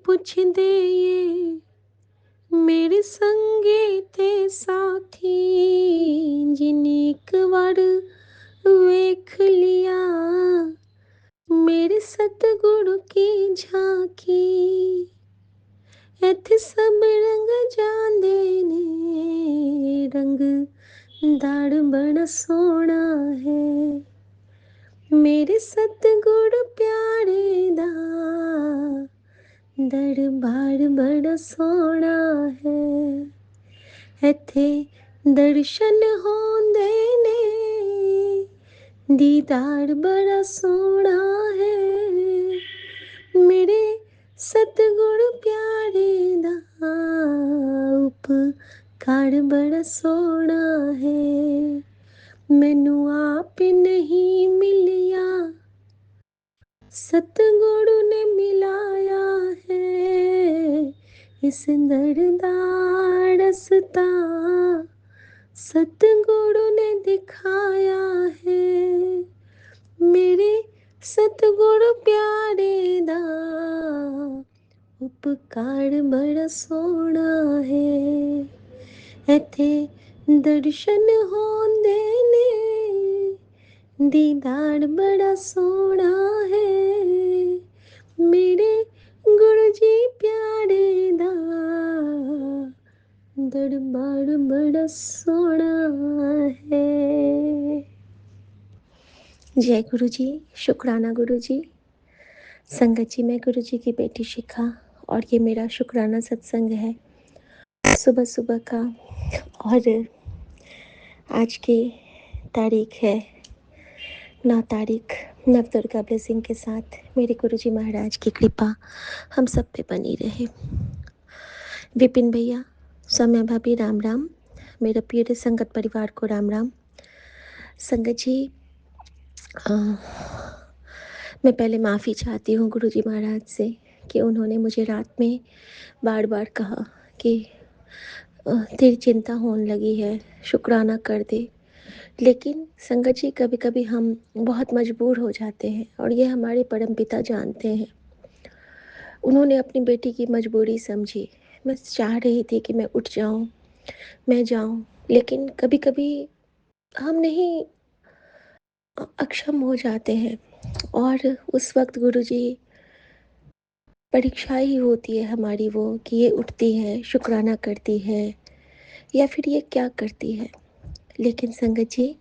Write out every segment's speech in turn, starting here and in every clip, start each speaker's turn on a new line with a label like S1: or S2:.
S1: पुछदे ये मेरे संगे ते साथी, जिन्हें एक बार वेख लिया मेरे सतगुरु की झांकी। इत्थे सब रंग जांदे ने, रंग दाड़ बड़ा सोहना है मेरे सतगुरु प्यारे दा, दरबार बड़ा सोहना है। इत्थे दर्शन होंदे ने, दीदार बड़ा सोहना है मेरे सतगुरु प्यारे दा, उपकार बड़ा सोहना है। मैनू आप नहीं मिलिया, सतगुरु ने मिलाया है। इस दर दा रस्ता सतगुरु ने दिखाया है मेरे सतगुरु प्यारे दा, उपकार बड़ा सोहना है। इत्थे दर्शन होंदे ने, दीदार बड़ा सोहना है मेरे गुरु जी प्यारे दा, दरबार बड़ा सोहना है। जय गुरु जी। शुक्राना गुरु जी। संगत जी, मैं गुरु जी की बेटी शिखा और ये मेरा शुक्राना सत्संग है सुबह सुबह का। और आज की तारीख है 9 तारीख। नवदुर्गा ब्लेसिंग के साथ मेरे गुरुजी महाराज की कृपा हम सब पे बनी रहे। विपिन भैया, सौम्या भाभी, राम राम। मेरे प्रिय संगत परिवार को राम राम। संगत जी, मैं पहले माफ़ी चाहती हूँ गुरुजी महाराज से कि उन्होंने मुझे रात में बार बार कहा कि तेरी चिंता होने लगी है, शुक्राना कर दे। लेकिन संगत जी, कभी कभी हम बहुत मजबूर हो जाते हैं और ये हमारे परमपिता जानते हैं। उन्होंने अपनी बेटी की मजबूरी समझी। मैं चाह रही थी कि मैं उठ जाऊं, मैं जाऊं, लेकिन कभी कभी हम नहीं, अक्षम हो जाते हैं। और उस वक्त गुरुजी परीक्षा ही होती है हमारी वो, कि ये उठती है, शुक्राना करती है या फिर ये क्या करती है। लेकिन संगत जी,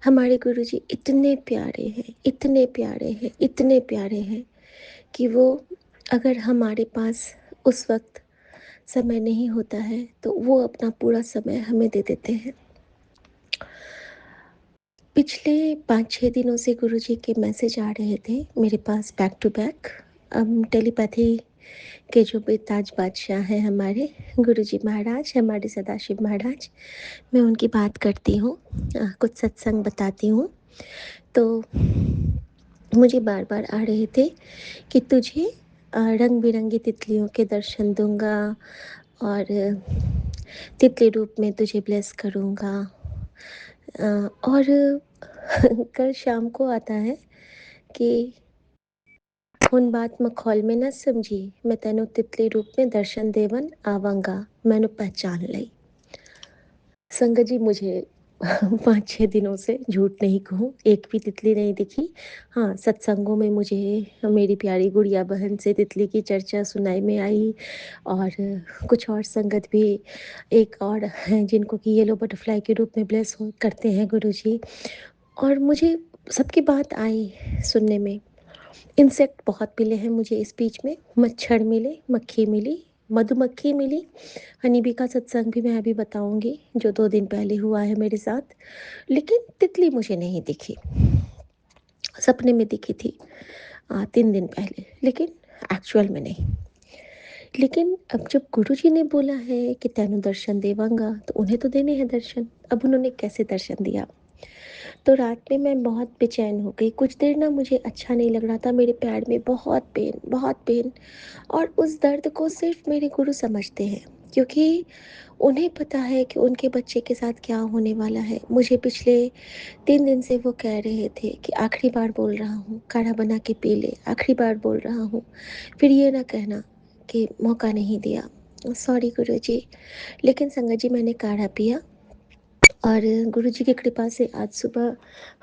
S1: हमारे गुरुजी इतने प्यारे हैं, इतने प्यारे हैं, इतने प्यारे हैं कि वो, अगर हमारे पास उस वक्त समय नहीं होता है तो वो अपना पूरा समय हमें दे देते हैं। पिछले 5-6 दिनों से गुरुजी के मैसेज आ रहे थे मेरे पास बैक टू बैक। टेलीपैथी के जो बेताज बादशाह हैं हमारे गुरुजी महाराज, हमारे सदाशिव महाराज, मैं उनकी बात करती हूँ, कुछ सत्संग बताती हूँ। तो मुझे बार बार आ रहे थे कि तुझे रंग बिरंगी तितलियों के दर्शन दूंगा और तितली रूप में तुझे ब्लेस करूंगा। और कल शाम को आता है कि हुन बात मखौल में न समझी, मैं तेनों तितली रूप में दर्शन देवन आवांगा, मैंने पहचान लई। संगत जी, मुझे 5-6 दिनों से झूठ नहीं कहूँ, एक भी तितली नहीं दिखी। हाँ, सत्संगों में मुझे मेरी प्यारी गुड़िया बहन से तितली की चर्चा सुनाई में आई और कुछ और संगत भी, एक और हैं जिनको कि येलो बटरफ्लाई के रूप में ब्लेस हो करते हैं गुरुजी। और मुझे सबकी बात आई सुनने में। इंसेक्ट बहुत मिले हैं मुझे इस बीच में, मच्छर मिले, मक्खी मिली, मधुमक्खी मिली। हनी बी का सत्संग भी मैं अभी बताऊंगी जो 2 दिन पहले हुआ है मेरे साथ। लेकिन तितली मुझे नहीं दिखी, सपने में दिखी थी 3 दिन पहले, लेकिन एक्चुअल में नहीं। लेकिन अब जब गुरुजी ने बोला है कि तेनू दर्शन देवांगा, तो उन्हें तो देने हैं दर्शन। अब उन्होंने कैसे दर्शन दिया? तो रात में मैं बहुत बेचैन हो गई। कुछ देर ना मुझे अच्छा नहीं लग रहा था, मेरे पैर में बहुत पेन, बहुत पेन। और उस दर्द को सिर्फ मेरे गुरु समझते हैं, क्योंकि उन्हें पता है कि उनके बच्चे के साथ क्या होने वाला है। मुझे पिछले 3 दिन से वो कह रहे थे कि आखिरी बार बोल रहा हूँ, काढ़ा बना के पी ले, आखिरी बार बोल रहा हूँ, फिर ये ना कहना कि मौका नहीं दिया। सॉरी गुरुजी। लेकिन संगत जी मैंने काढ़ा पिया और गुरुजी की कृपा से आज सुबह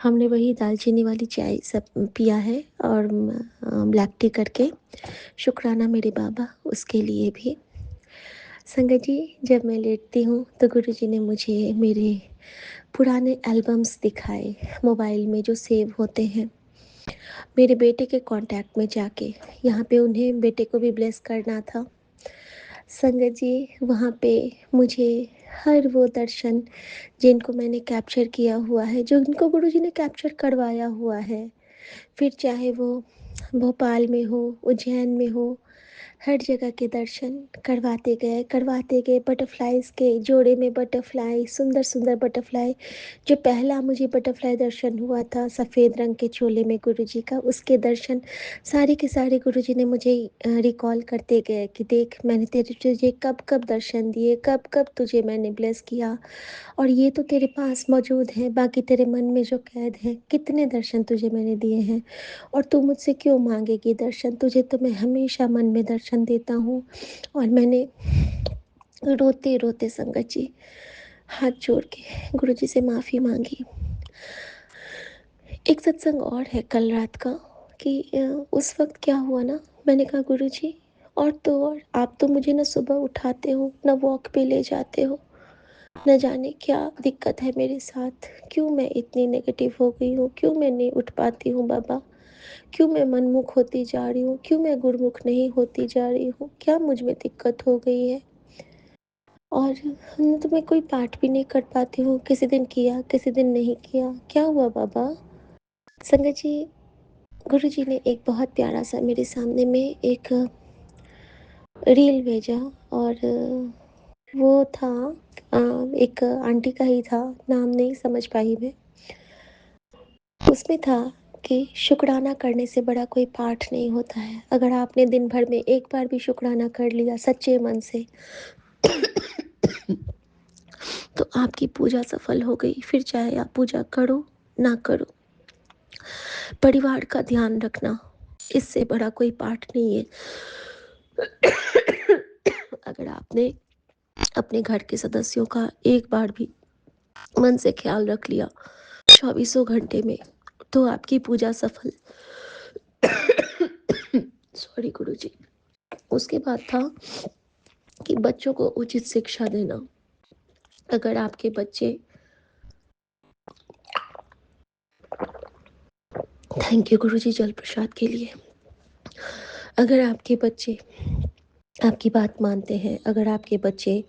S1: हमने वही दालचीनी वाली चाय सब पिया है और ब्लैक टी करके। शुक्राना मेरे बाबा उसके लिए भी। संगत जी जब मैं लेटती हूँ तो गुरुजी ने मुझे मेरे पुराने एल्बम्स दिखाए मोबाइल में जो सेव होते हैं। मेरे बेटे के कॉन्टैक्ट में जाके यहाँ पे उन्हें बेटे को भी ब्लेस करना था। संगत जी वहाँ पे मुझे हर वो दर्शन जिनको मैंने कैप्चर किया हुआ है, जो उनको गुरुजी ने कैप्चर करवाया हुआ है, फिर चाहे वो भोपाल में हो, उज्जैन में हो, हर जगह के दर्शन करवाते गए बटरफ्लाइज़ के जोड़े में बटरफ्लाई, सुंदर-सुंदर बटरफ्लाई। जो पहला मुझे बटरफ्लाई दर्शन हुआ था सफ़ेद रंग के चोले में गुरुजी का, उसके दर्शन सारे के सारे गुरुजी ने मुझे रिकॉल करते गए कि देख मैंने तेरे तुझे कब-कब दर्शन दिए, कब-कब तुझे मैंने ब्लेस किया और ये तो तेरे पास मौजूद है, बाकी तेरे मन में जो कैद है, कितने दर्शन तुझे मैंने दिए हैं और तू मुझसे क्यों माँगेगी दर्शन? तुझे तो मैं हमेशा मन में दर्शन देता हूँ। और मैंने रोते-रोते संगत जी हाथ जोड़ के गुरुजी से माफ़ी माँगी। एक सत्संग और है कल रात का कि उस वक़्त क्या हुआ ना, मैंने कहा गुरुजी और तो और आप तो मुझे ना सुबह उठाते हो, ना वॉक पे ले जाते हो, न जाने क्या दिक्कत है मेरे साथ, क्यों मैं इतनी नेगेटिव हो गई हूँ, क्यों मैं नहीं उठ पाती हूँ बाबा, क्यों मैं मनमुख होती जा रही हूँ, क्यों मैं गुरुमुख नहीं होती जा रही हूँ, क्या मुझ में दिक्कत हो गई है। और न तो मैं कोई पाठ भी नहीं कर पाती हूँ, किसी दिन किया, किसी दिन नहीं किया, क्या हुआ बाबा? संगत जी, गुरुजी ने एक बहुत प्यारा सा मेरे सामने में एक रील भेजा और वो था अ, एक आंटी का ही था, नाम नहीं समझ पाई मैं। उसमें था कि शुक्राना करने से बड़ा कोई पाठ नहीं होता है। अगर आपने दिन भर में एक बार भी शुक्राना कर लिया सच्चे मन से तो आपकी पूजा सफल हो गई, फिर चाहे आप पूजा करो ना करो। परिवार का ध्यान रखना, इससे बड़ा कोई पाठ नहीं है। अगर आपने अपने घर के सदस्यों का एक बार भी मन से ख्याल रख लिया चौबीसों घंटे में तो आपकी पूजा सफल। सॉरी गुरुजी। उसके बाद था कि बच्चों को उचित शिक्षा देना। अगर आपके बच्चे थैंक यू गुरुजी जल प्रसाद के लिए। अगर आपके बच्चे आपकी बात मानते हैं, अगर आपके बच्चे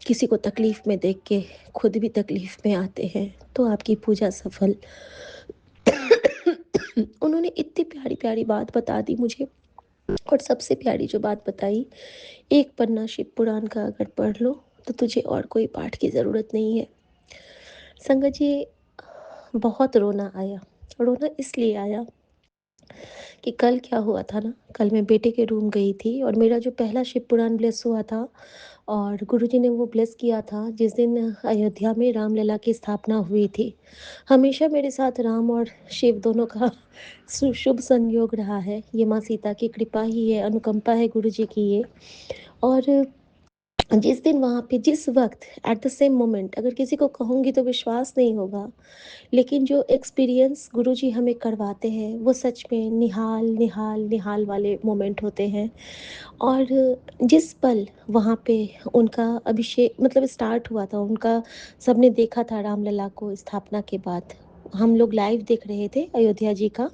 S1: किसी को तकलीफ़ में देख के खुद भी तकलीफ़ में आते हैं, तो आपकी पूजा सफल। उन्होंने इतनी प्यारी-प्यारी बात बता दी मुझे और सबसे प्यारी जो बात बताई, एक पन्ना शिव पुराण का अगर पढ़ लो, तो तुझे और कोई पाठ की ज़रूरत नहीं है। संगत जी, बहुत रोना आया। रोना इसलिए आया कि कल क्या हुआ था ना, कल मैं बेटे के रूम गई थी और मेरा जो पहला शिव पुराण ब्लेस हुआ था और गुरुजी ने वो ब्लेस किया था जिस दिन अयोध्या में रामलला की स्थापना हुई थी। हमेशा मेरे साथ राम और शिव दोनों का शुभ संयोग रहा है। ये माँ सीता की कृपा ही है, अनुकंपा है गुरुजी की ये। और जिस दिन वहाँ पे जिस वक़्त एट द सेम मोमेंट अगर किसी को कहूँगी तो विश्वास नहीं होगा, लेकिन जो एक्सपीरियंस गुरुजी हमें करवाते हैं, वो सच में निहाल, निहाल, निहाल वाले मोमेंट होते हैं। और जिस पल वहाँ पे उनका अभिषेक मतलब स्टार्ट हुआ था, उनका सबने देखा था रामलला को स्थापना के बाद। हम लोग लाइव देख रहे थे अयोध्या जी का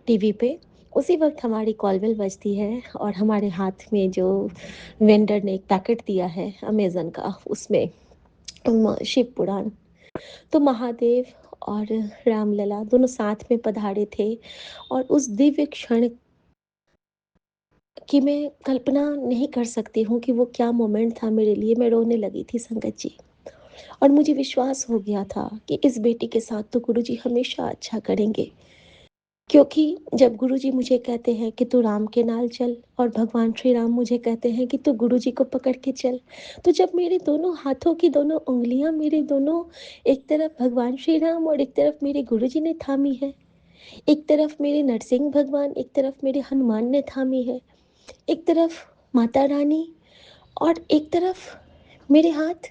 S1: टीवी पे। उसी वक़्त हमारी कॉल बेल बजती है और हमारे हाथ में जो वेंडर ने एक पैकेट दिया है अमेज़न का, उसमें शिव पुराण। तो महादेव और रामलला दोनों साथ में पधारे थे और उस दिव्य क्षण की मैं कल्पना नहीं कर सकती हूँ कि वो क्या मोमेंट था मेरे लिए। मैं रोने लगी थी संगत जी और मुझे विश्वास हो गया था कि इस बेटी के साथ तो गुरुजी हमेशा अच्छा करेंगे। क्योंकि जब गुरुजी मुझे कहते हैं कि तू राम के नाल चल और भगवान श्री राम मुझे कहते हैं कि तू गुरुजी को पकड़ के चल, तो जब मेरे दोनों हाथों की दोनों उँगलियाँ मेरे दोनों एक तरफ भगवान श्री राम और एक तरफ मेरे गुरुजी ने थामी है, एक तरफ मेरे नरसिंह भगवान, एक तरफ मेरे हनुमान ने थामी है, एक तरफ माता रानी और एक तरफ मेरे हाथ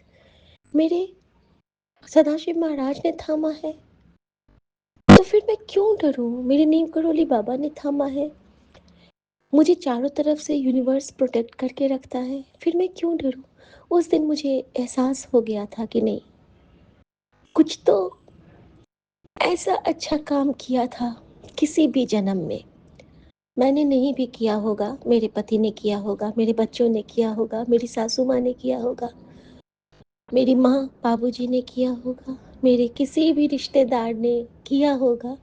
S1: मेरे सदाशिव महाराज ने थामा है, तो फिर मैं क्यों डरूं? मेरे नीम करोली बाबा ने थामा है, मुझे चारों तरफ से यूनिवर्स प्रोटेक्ट करके रखता है, फिर मैं क्यों डरूं? उस दिन मुझे एहसास हो गया था कि नहीं, कुछ तो ऐसा अच्छा काम किया था किसी भी जन्म में। मैंने नहीं भी किया होगा, मेरे पति ने किया होगा, मेरे बच्चों ने किया होगा, मेरी सासू माँ ने किया होगा, मेरी माँ बाबूजी ने किया होगा, मेरे किसी भी रिश्तेदार ने किया होगा,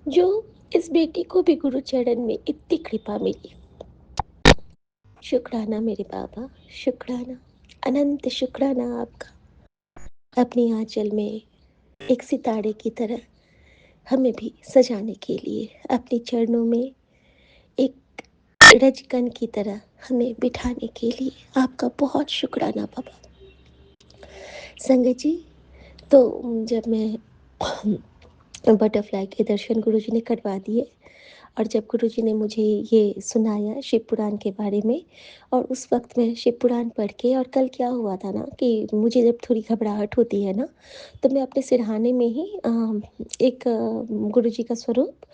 S1: जो इस बेटी को भी गुरु चरण में इतनी कृपा मिली। शुक्राना मेरे बाबा, शुक्राना, अनंत शुक्राना आपका। अपनी आंचल में एक सितारे की तरह हमें भी सजाने के लिए, अपने चरणों में एक रजकन की तरह हमें बिठाने के लिए आपका बहुत शुक्राना बाबा। संगत जी, तो जब मैं बटरफ्लाई के दर्शन गुरुजी ने करवा दिए और जब गुरुजी ने मुझे ये सुनाया शिव पुराण के बारे में, और उस वक्त मैं शिव पुराण पढ़ के, और कल क्या हुआ था ना कि मुझे जब थोड़ी घबराहट होती है ना, तो मैं अपने सिरहाने में ही एक गुरुजी का स्वरूप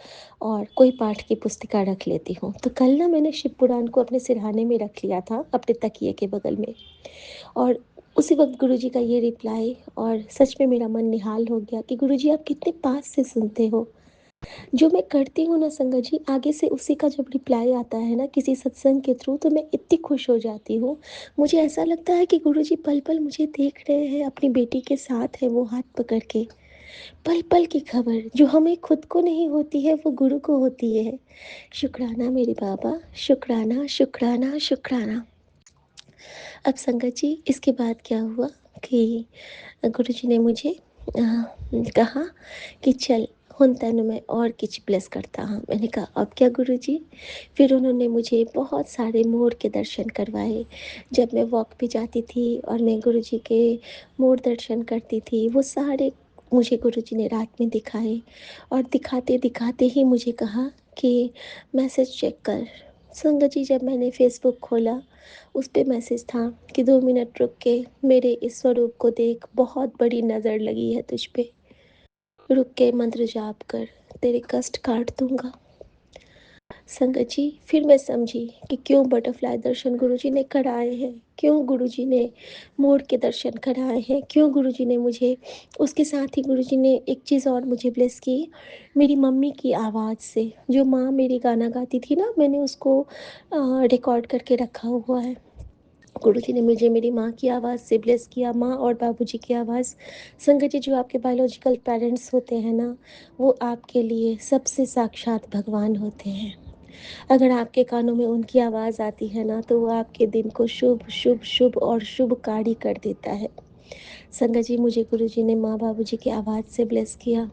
S1: और कोई पाठ की पुस्तिका रख लेती हूँ। तो कल ना मैंने शिव पुराण को अपने सिरहाने में रख लिया था, अपने तकिए के बगल में, और उसी वक्त गुरुजी का ये रिप्लाई, और सच में मेरा मन निहाल हो गया कि गुरुजी आप कितने पास से सुनते हो। जो मैं करती हूँ ना संगत जी, आगे से उसी का जब रिप्लाई आता है ना किसी सत्संग के थ्रू, तो मैं इतनी खुश हो जाती हूँ। मुझे ऐसा लगता है कि गुरुजी पल पल मुझे देख रहे हैं, अपनी बेटी के साथ है वो हाथ पकड़ के। पल पल की खबर जो हमें खुद को नहीं होती है, वो गुरु को होती है। शुक्राना मेरे बाबा, शुक्राना शुक्राना शुक्राना। अब संगत जी, इसके बाद क्या हुआ कि गुरुजी ने मुझे कहा कि चल हुन तैनू मैं और किछ ब्लेस करता हाँ। मैंने कहा अब क्या गुरुजी? फिर उन्होंने मुझे बहुत सारे मोर के दर्शन करवाए। जब मैं वॉक पे जाती थी और मैं गुरुजी के मोर दर्शन करती थी, वो सारे मुझे गुरुजी ने रात में दिखाए, और दिखाते दिखाते ही मुझे कहा कि मैसेज चेक कर। संगत जी, जब मैंने फेसबुक खोला, उस पे मैसेज था कि 2 मिनट रुक के मेरे इस स्वरूप को देख, बहुत बड़ी नज़र लगी है तुझ पे, रुक के मंत्र जाप कर, तेरे कष्ट काट दूंगा। संगत जी, फिर मैं समझी कि क्यों बटरफ्लाई दर्शन गुरुजी ने कराए हैं, क्यों गुरुजी ने मोर के दर्शन कराए हैं, क्यों गुरुजी ने मुझे, उसके साथ ही गुरुजी ने एक चीज़ और मुझे ब्लेस की, मेरी मम्मी की आवाज़ से। जो माँ मेरी गाना गाती थी ना, मैंने उसको रिकॉर्ड करके रखा हुआ है। गुरुजी ने मुझे मेरी माँ की आवाज़ से ब्लेस किया, माँ और बाबूजी की आवाज़। संगत जी, जो आपके बायोलॉजिकल पेरेंट्स होते हैं ना, वो आपके लिए सबसे साक्षात भगवान होते हैं। अगर आपके कानों में उनकी आवाज़ आती है ना, तो वो आपके दिन को शुभ शुभ शुभ और शुभकारी कर देता है। संगत जी, मुझे गुरुजी ने माँ बाबूजी की आवाज़ से ब्लेस किया,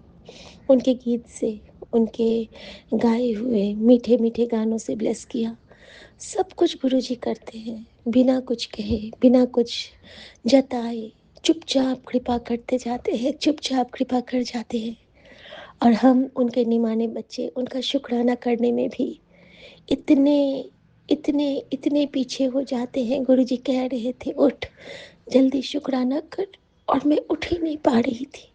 S1: उनके गीत से, उनके गाए हुए मीठे मीठे गानों से ब्लेस किया। सब कुछ गुरुजी करते हैं, बिना कुछ कहे, बिना कुछ जताए, चुपचाप कृपा करते जाते हैं, चुपचाप कृपा कर जाते हैं। और हम उनके निमाने बच्चे उनका शुक्राना करने में भी इतने इतने इतने पीछे हो जाते हैं। गुरुजी कह रहे थे उठ, जल्दी शुक्राना कर, और मैं उठ ही नहीं पा रही थी।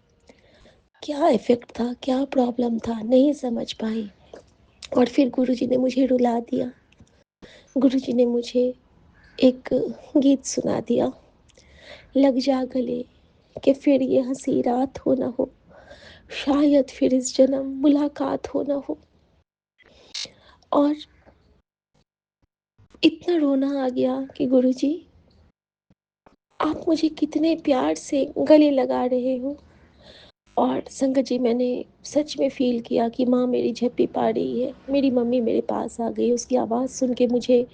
S1: क्या इफ़ेक्ट था, क्या प्रॉब्लम था, नहीं समझ पाई। और फिर गुरुजी ने मुझे रुला दिया। गुरुजी ने मुझे एक गीत सुना दिया, लग जा गले कि फिर ये हंसी रात हो ना हो, शायद फिर इस जन्म मुलाकात हो ना हो। और इतना रोना आ गया कि गुरुजी, आप मुझे कितने प्यार से गले लगा रहे हो। और संगत जी, मैंने सच में फ़ील किया कि माँ मेरी झप्पी पा रही है, मेरी मम्मी मेरे पास आ गई। उसकी आवाज़ सुन के मुझे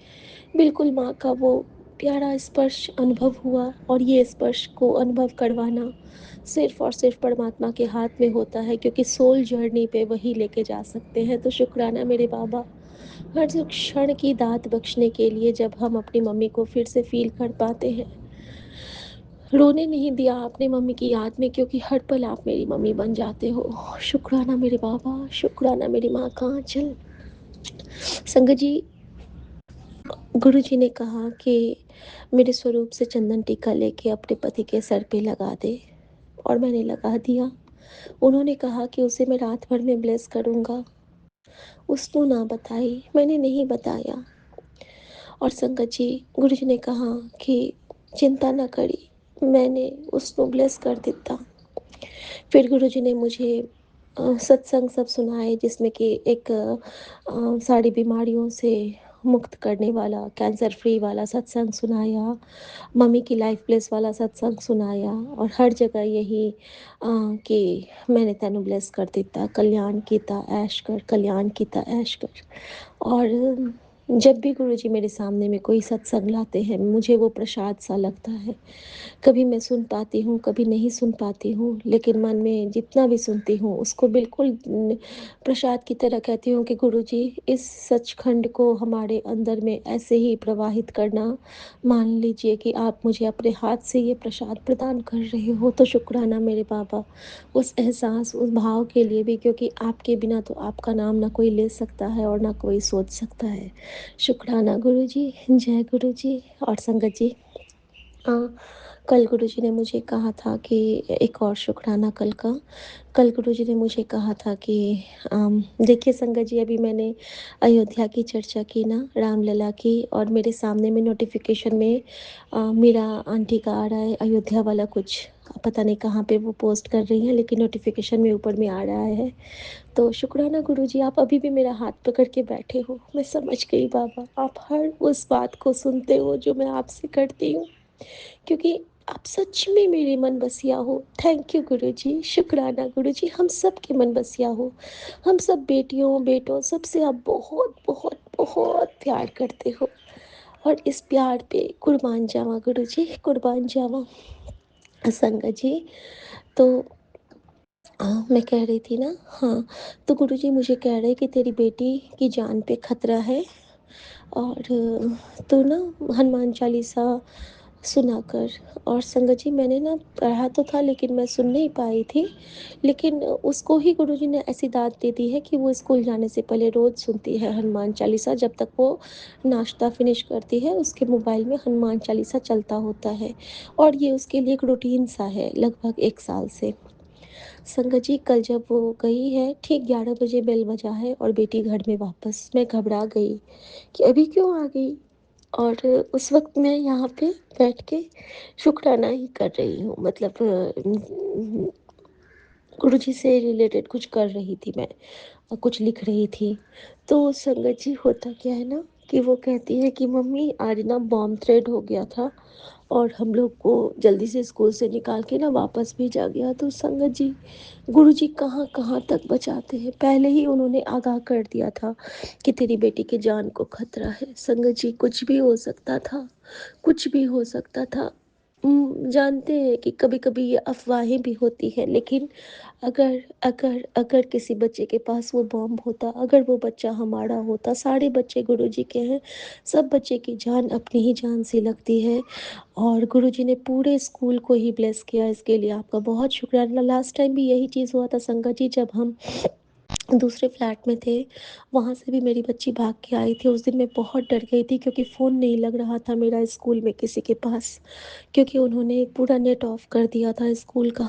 S1: बिल्कुल माँ का वो प्यारा स्पर्श अनुभव हुआ, और ये स्पर्श को अनुभव करवाना सिर्फ़ और सिर्फ़ परमात्मा के हाथ में होता है, क्योंकि सोल जर्नी पे वही लेके जा सकते हैं। तो शुक्राना मेरे बाबा, हर जो क्षण की दात बख्शने के लिए, जब हम अपनी मम्मी को फिर से फ़ील कर पाते हैं। रोने नहीं दिया आपने मम्मी की याद में, क्योंकि हर पल आप मेरी मम्मी बन जाते हो। शुक्राना मेरे बाबा, शुक्राना मेरी माँ का आँचल। संगत जी, गुरुजी ने कहा कि मेरे स्वरूप से चंदन टीका लेके अपने पति के सर पे लगा दे, और मैंने लगा दिया। उन्होंने कहा कि उसे मैं रात भर में ब्लेस करूँगा। उसको ना बताई, मैंने नहीं बताया। और संगत जी, गुरुजी ने कहा कि चिंता ना करी, मैंने उसको ब्लेस कर दिता। फिर गुरुजी ने मुझे सत्संग सब सुनाए, जिसमें कि एक सारी बीमारियों से मुक्त करने वाला कैंसर फ्री वाला सत्संग सुनाया, मम्मी की लाइफ प्लेस वाला सत्संग सुनाया, और हर जगह यही कि मैंने तेन ब्लेस कर दिता, कल्याण कीता ऐश कर, कल्याण कीता ऐश कर। और जब भी गुरुजी मेरे सामने में कोई सत्संग लाते हैं, मुझे वो प्रसाद सा लगता है। कभी मैं सुन पाती हूँ, कभी नहीं सुन पाती हूँ, लेकिन मन में जितना भी सुनती हूँ, उसको बिल्कुल प्रसाद की तरह कहती हूँ कि गुरुजी, इस सचखंड को हमारे अंदर में ऐसे ही प्रवाहित करना। मान लीजिए कि आप मुझे अपने हाथ से ये प्रसाद प्रदान कर रहे हो, तो शुक्राना मेरे बाबा, उस एहसास, उस भाव के लिए भी, क्योंकि आपके बिना तो आपका नाम ना कोई ले सकता है और ना कोई सोच सकता है। शुक्राना गुरुजी, जय गुरुजी। और संगत जी, अ, कल गुरुजी ने मुझे कहा था कि एक और शुक्राना कल का। कल गुरुजी ने मुझे कहा था कि देखिए संगत जी, अभी मैंने अयोध्या की चर्चा की ना, रामलला की, और मेरे सामने में नोटिफिकेशन में मीरा आंटी का आ रहा है अयोध्या वाला कुछ। पता नहीं कहाँ पे वो पोस्ट कर रही हैं, लेकिन नोटिफिकेशन में ऊपर में आ रहा है। तो शुक्राना गुरुजी, आप अभी भी मेरा हाथ पकड़ के बैठे हो। मैं समझ गई बाबा, आप हर उस बात को सुनते हो जो मैं आपसे करती हूँ, क्योंकि आप सच में मेरे मन बसिया हो। थैंक यू गुरुजी, शुक्राना गुरुजी, हम सब के मन बसिया हो। हम सब बेटियों बेटों सबसे आप बहुत बहुत बहुत प्यार करते हो, और इस प्यार पे कुर्बान जावा गुरुजी, कुर्बान जावा। संगत जी, तो मैं कह रही थी ना, हाँ, तो गुरुजी मुझे कह रहे कि तेरी बेटी की जान पे खतरा है, और तू ना हनुमान चालीसा सुना कर। और संगत जी, मैंने ना पढ़ा तो था, लेकिन मैं सुन नहीं पाई थी। लेकिन उसको ही गुरुजी ने ऐसी दात दे दी है कि वो स्कूल जाने से पहले रोज़ सुनती है हनुमान चालीसा। जब तक वो नाश्ता फिनिश करती है, उसके मोबाइल में हनुमान चालीसा चलता होता है, और ये उसके लिए एक रूटीन सा है लगभग 1 साल से। संगत जी, कल जब वो गई है, ठीक 11 बजे बेल बजा है और बेटी घर में वापस। मैं घबरा गई कि अभी क्यों आ गई, और उस वक़्त मैं यहाँ पे बैठ के शुक्राना ही कर रही हूँ, मतलब गुरुजी से रिलेटेड कुछ कर रही थी मैं, कुछ लिख रही थी। तो संगत जी, होता क्या है ना कि वो कहती है कि मम्मी आज ना बॉम्ब थ्रेट हो गया था, और हम लोग को जल्दी से स्कूल से निकाल के ना वापस भेजा गया। तो संगत जी, गुरुजी कहाँ कहाँ तक बचाते हैं। पहले ही उन्होंने आगाह कर दिया था कि तेरी बेटी की जान को खतरा है। संगत जी, कुछ भी हो सकता था, कुछ भी हो सकता था। जानते हैं कि कभी-कभी ये अफ़वाहें भी होती हैं, लेकिन अगर अगर अगर किसी बच्चे के पास वो बॉम्ब होता, अगर वो बच्चा हमारा होता, सारे बच्चे गुरुजी के हैं, सब बच्चे की जान अपनी ही जान सी लगती है। और गुरुजी ने पूरे स्कूल को ही ब्लेस किया, इसके लिए आपका बहुत शुक्रिया। लास्ट टाइम भी यही चीज़ हुआ था संगत जी, जब हम दूसरे फ्लैट में थे, वहाँ से भी मेरी बच्ची भाग के आई थी। उस दिन मैं बहुत डर गई थी, क्योंकि फ़ोन नहीं लग रहा था मेरा स्कूल में किसी के पास, क्योंकि उन्होंने पूरा नेट ऑफ़ कर दिया था स्कूल का।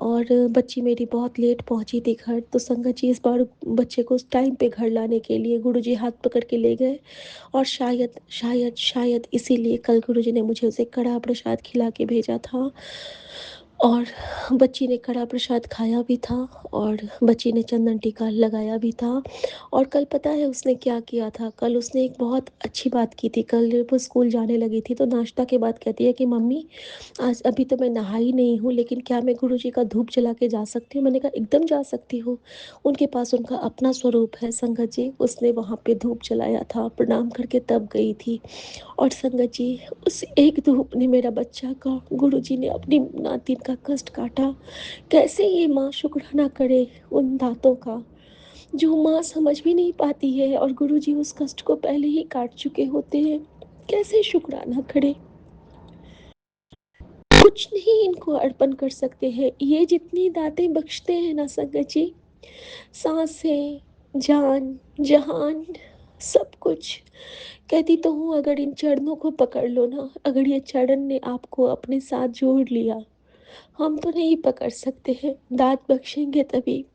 S1: और बच्ची मेरी बहुत लेट पहुँची थी घर। तो संगत जी, इस बार बच्चे को उस टाइम पे घर लाने के लिए गुरुजी हाथ पकड़ के ले गए, और शायद शायद शायद इसीलिए कल गुरुजी ने मुझे उसे कड़ा प्रसाद खिला के भेजा था। और बच्ची ने कड़ा प्रसाद खाया भी था, और बच्ची ने चंदन टीका लगाया भी था। और कल पता है उसने क्या किया था? कल उसने एक बहुत अच्छी बात की थी। कल वो स्कूल जाने लगी थी, तो नाश्ता के बाद कहती है कि मम्मी, आज अभी तो मैं नहाई नहीं हूँ, लेकिन क्या मैं गुरुजी का धूप जला के जा सकती हूँ? मैंने कहा एकदम जा सकती हो। उनके पास उनका अपना स्वरूप है संगत जी। उसने वहाँ पे धूप जलाया था, प्रणाम करके तब गई थी। और संगत जी, उस एक धूप ने मेरा बच्चा का, गुरुजी ने अपनी नातिन का कष्ट काटा। कैसे ये माँ शुक्राना करे उन दाँतों का, जो माँ समझ भी नहीं पाती है, और गुरुजी उस कष्ट को पहले ही काट चुके होते हैं। कैसे शुक्राना करे? कुछ नहीं इनको अर्पण कर सकते हैं। ये जितनी दातें बख्शते हैं ना संगत जी, साँसें, जान, जहान, सब कुछ। कहती तो हूँ अगर इन चरणों को पकड़ लो ना, अगर ये चरण ने आपको अपने साथ जोड़ लिया, हम तो नहीं पकड़ सकते हैं, दात बख्शेंगे तभी।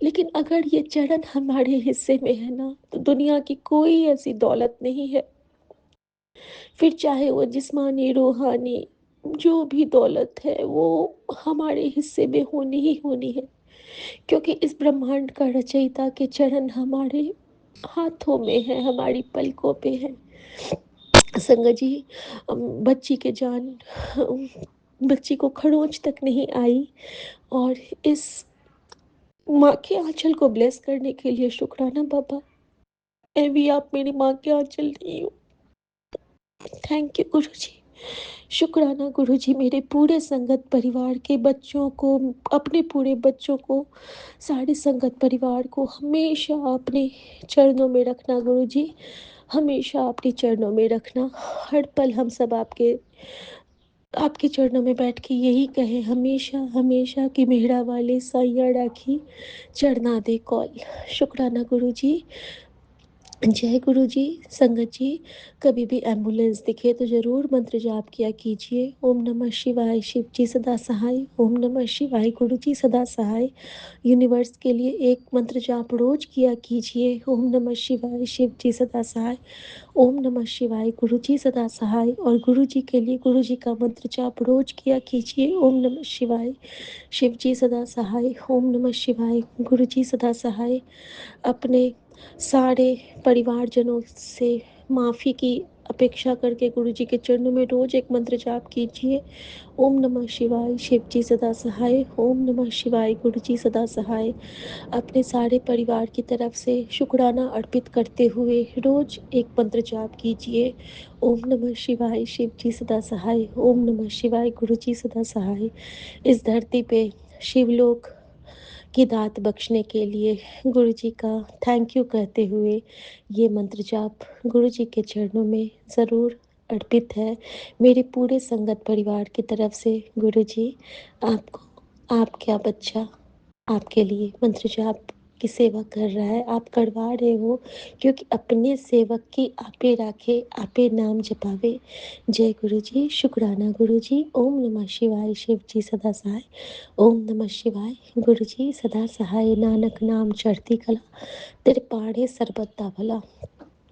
S1: लेकिन अगर ये चरण हमारे हिस्से में है ना, तो दुनिया की कोई ऐसी दौलत नहीं है, फिर चाहे वो जिस्मानी, रूहानी, जो भी दौलत है वो हमारे हिस्से में होनी ही होनी है। क्योंकि इस ब्रह्मांड का रचयिता के चरण हमारे हाथों में है, हमारी पलकों पे है। संगत जी, बच्ची के जान बच्ची को खरोंच तक नहीं आई, और इस माँ के आंचल को ब्लेस करने के लिए शुक्राना बाबा। मैं भी आप मेरी माँ के आंचल नहीं हूँ। थैंक यू गुरु जी। शुक्राना गुरु जी, मेरे पूरे संगत परिवार के बच्चों को, अपने पूरे बच्चों को, सारे संगत परिवार को हमेशा अपने चरणों में रखना गुरु जी, हमेशा अपने चरणों में रखना। हर पल हम सब आपके आपके चरणों में बैठ के यही कहें हमेशा हमेशा कि मेहरा वाले साइया राखी चरना दे कॉल। शुक्राना गुरु जी। जय गुरु जी। संगत जी, कभी भी एम्बुलेंस दिखे तो ज़रूर मंत्र जाप किया कीजिए। ओम नमः शिवाय, शिव जी सदा सहाय। ओम नमः शिवाय, गुरु जी सदा सहाय। यूनिवर्स के लिए एक मंत्र जाप रोज किया कीजिए। ओम नमः शिवाय, शिव जी सदा सहाय। ओम नमः शिवाय, गुरु जी सदा सहाय। और गुरु जी के लिए गुरु जी का मंत्र जाप रोज किया कीजिए। ओम नमः शिवाय, शिव जी सदा सहाय। ओम नमः शिवाय, गुरु जी सदा सहाय। अपने सारे परिवारजनों से माफ़ी की अपेक्षा करके गुरु जी के चरणों में रोज एक मंत्र जाप कीजिए। ओम नमः शिवाय, शिव जी सदा सहाय। ओम नमः शिवाय, गुरु जी सदा सहाय। अपने सारे परिवार की तरफ से शुक्राना अर्पित करते हुए रोज एक मंत्र जाप कीजिए। ओम नमः शिवाय, शिव जी सदा सहाय। ओम नमः शिवाय, गुरु जी सदा सहाय। इस धरती पे शिवलोक की दात बख्शने के लिए गुरु जी का थैंक यू कहते हुए ये मंत्र जाप गुरु जी के चरणों में ज़रूर अर्पित है। मेरे पूरे संगत परिवार की तरफ से गुरु जी आपको, आपका बच्चा आपके लिए मंत्र जाप की सेवा कर रहा है, आप करवा रहे हो, क्योंकि अपने सेवक की आपे राखे, आपे नाम जपावे। जय गुरु जी। शुक्राना गुरु जी। ओम नमः शिवाय, शिव जी सदा सहाय। ओम नमः शिवाय, गुरु जी सदा सहाय। नानक नाम चढ़ती कला, तेरे पाढ़े सरबत्ता भला।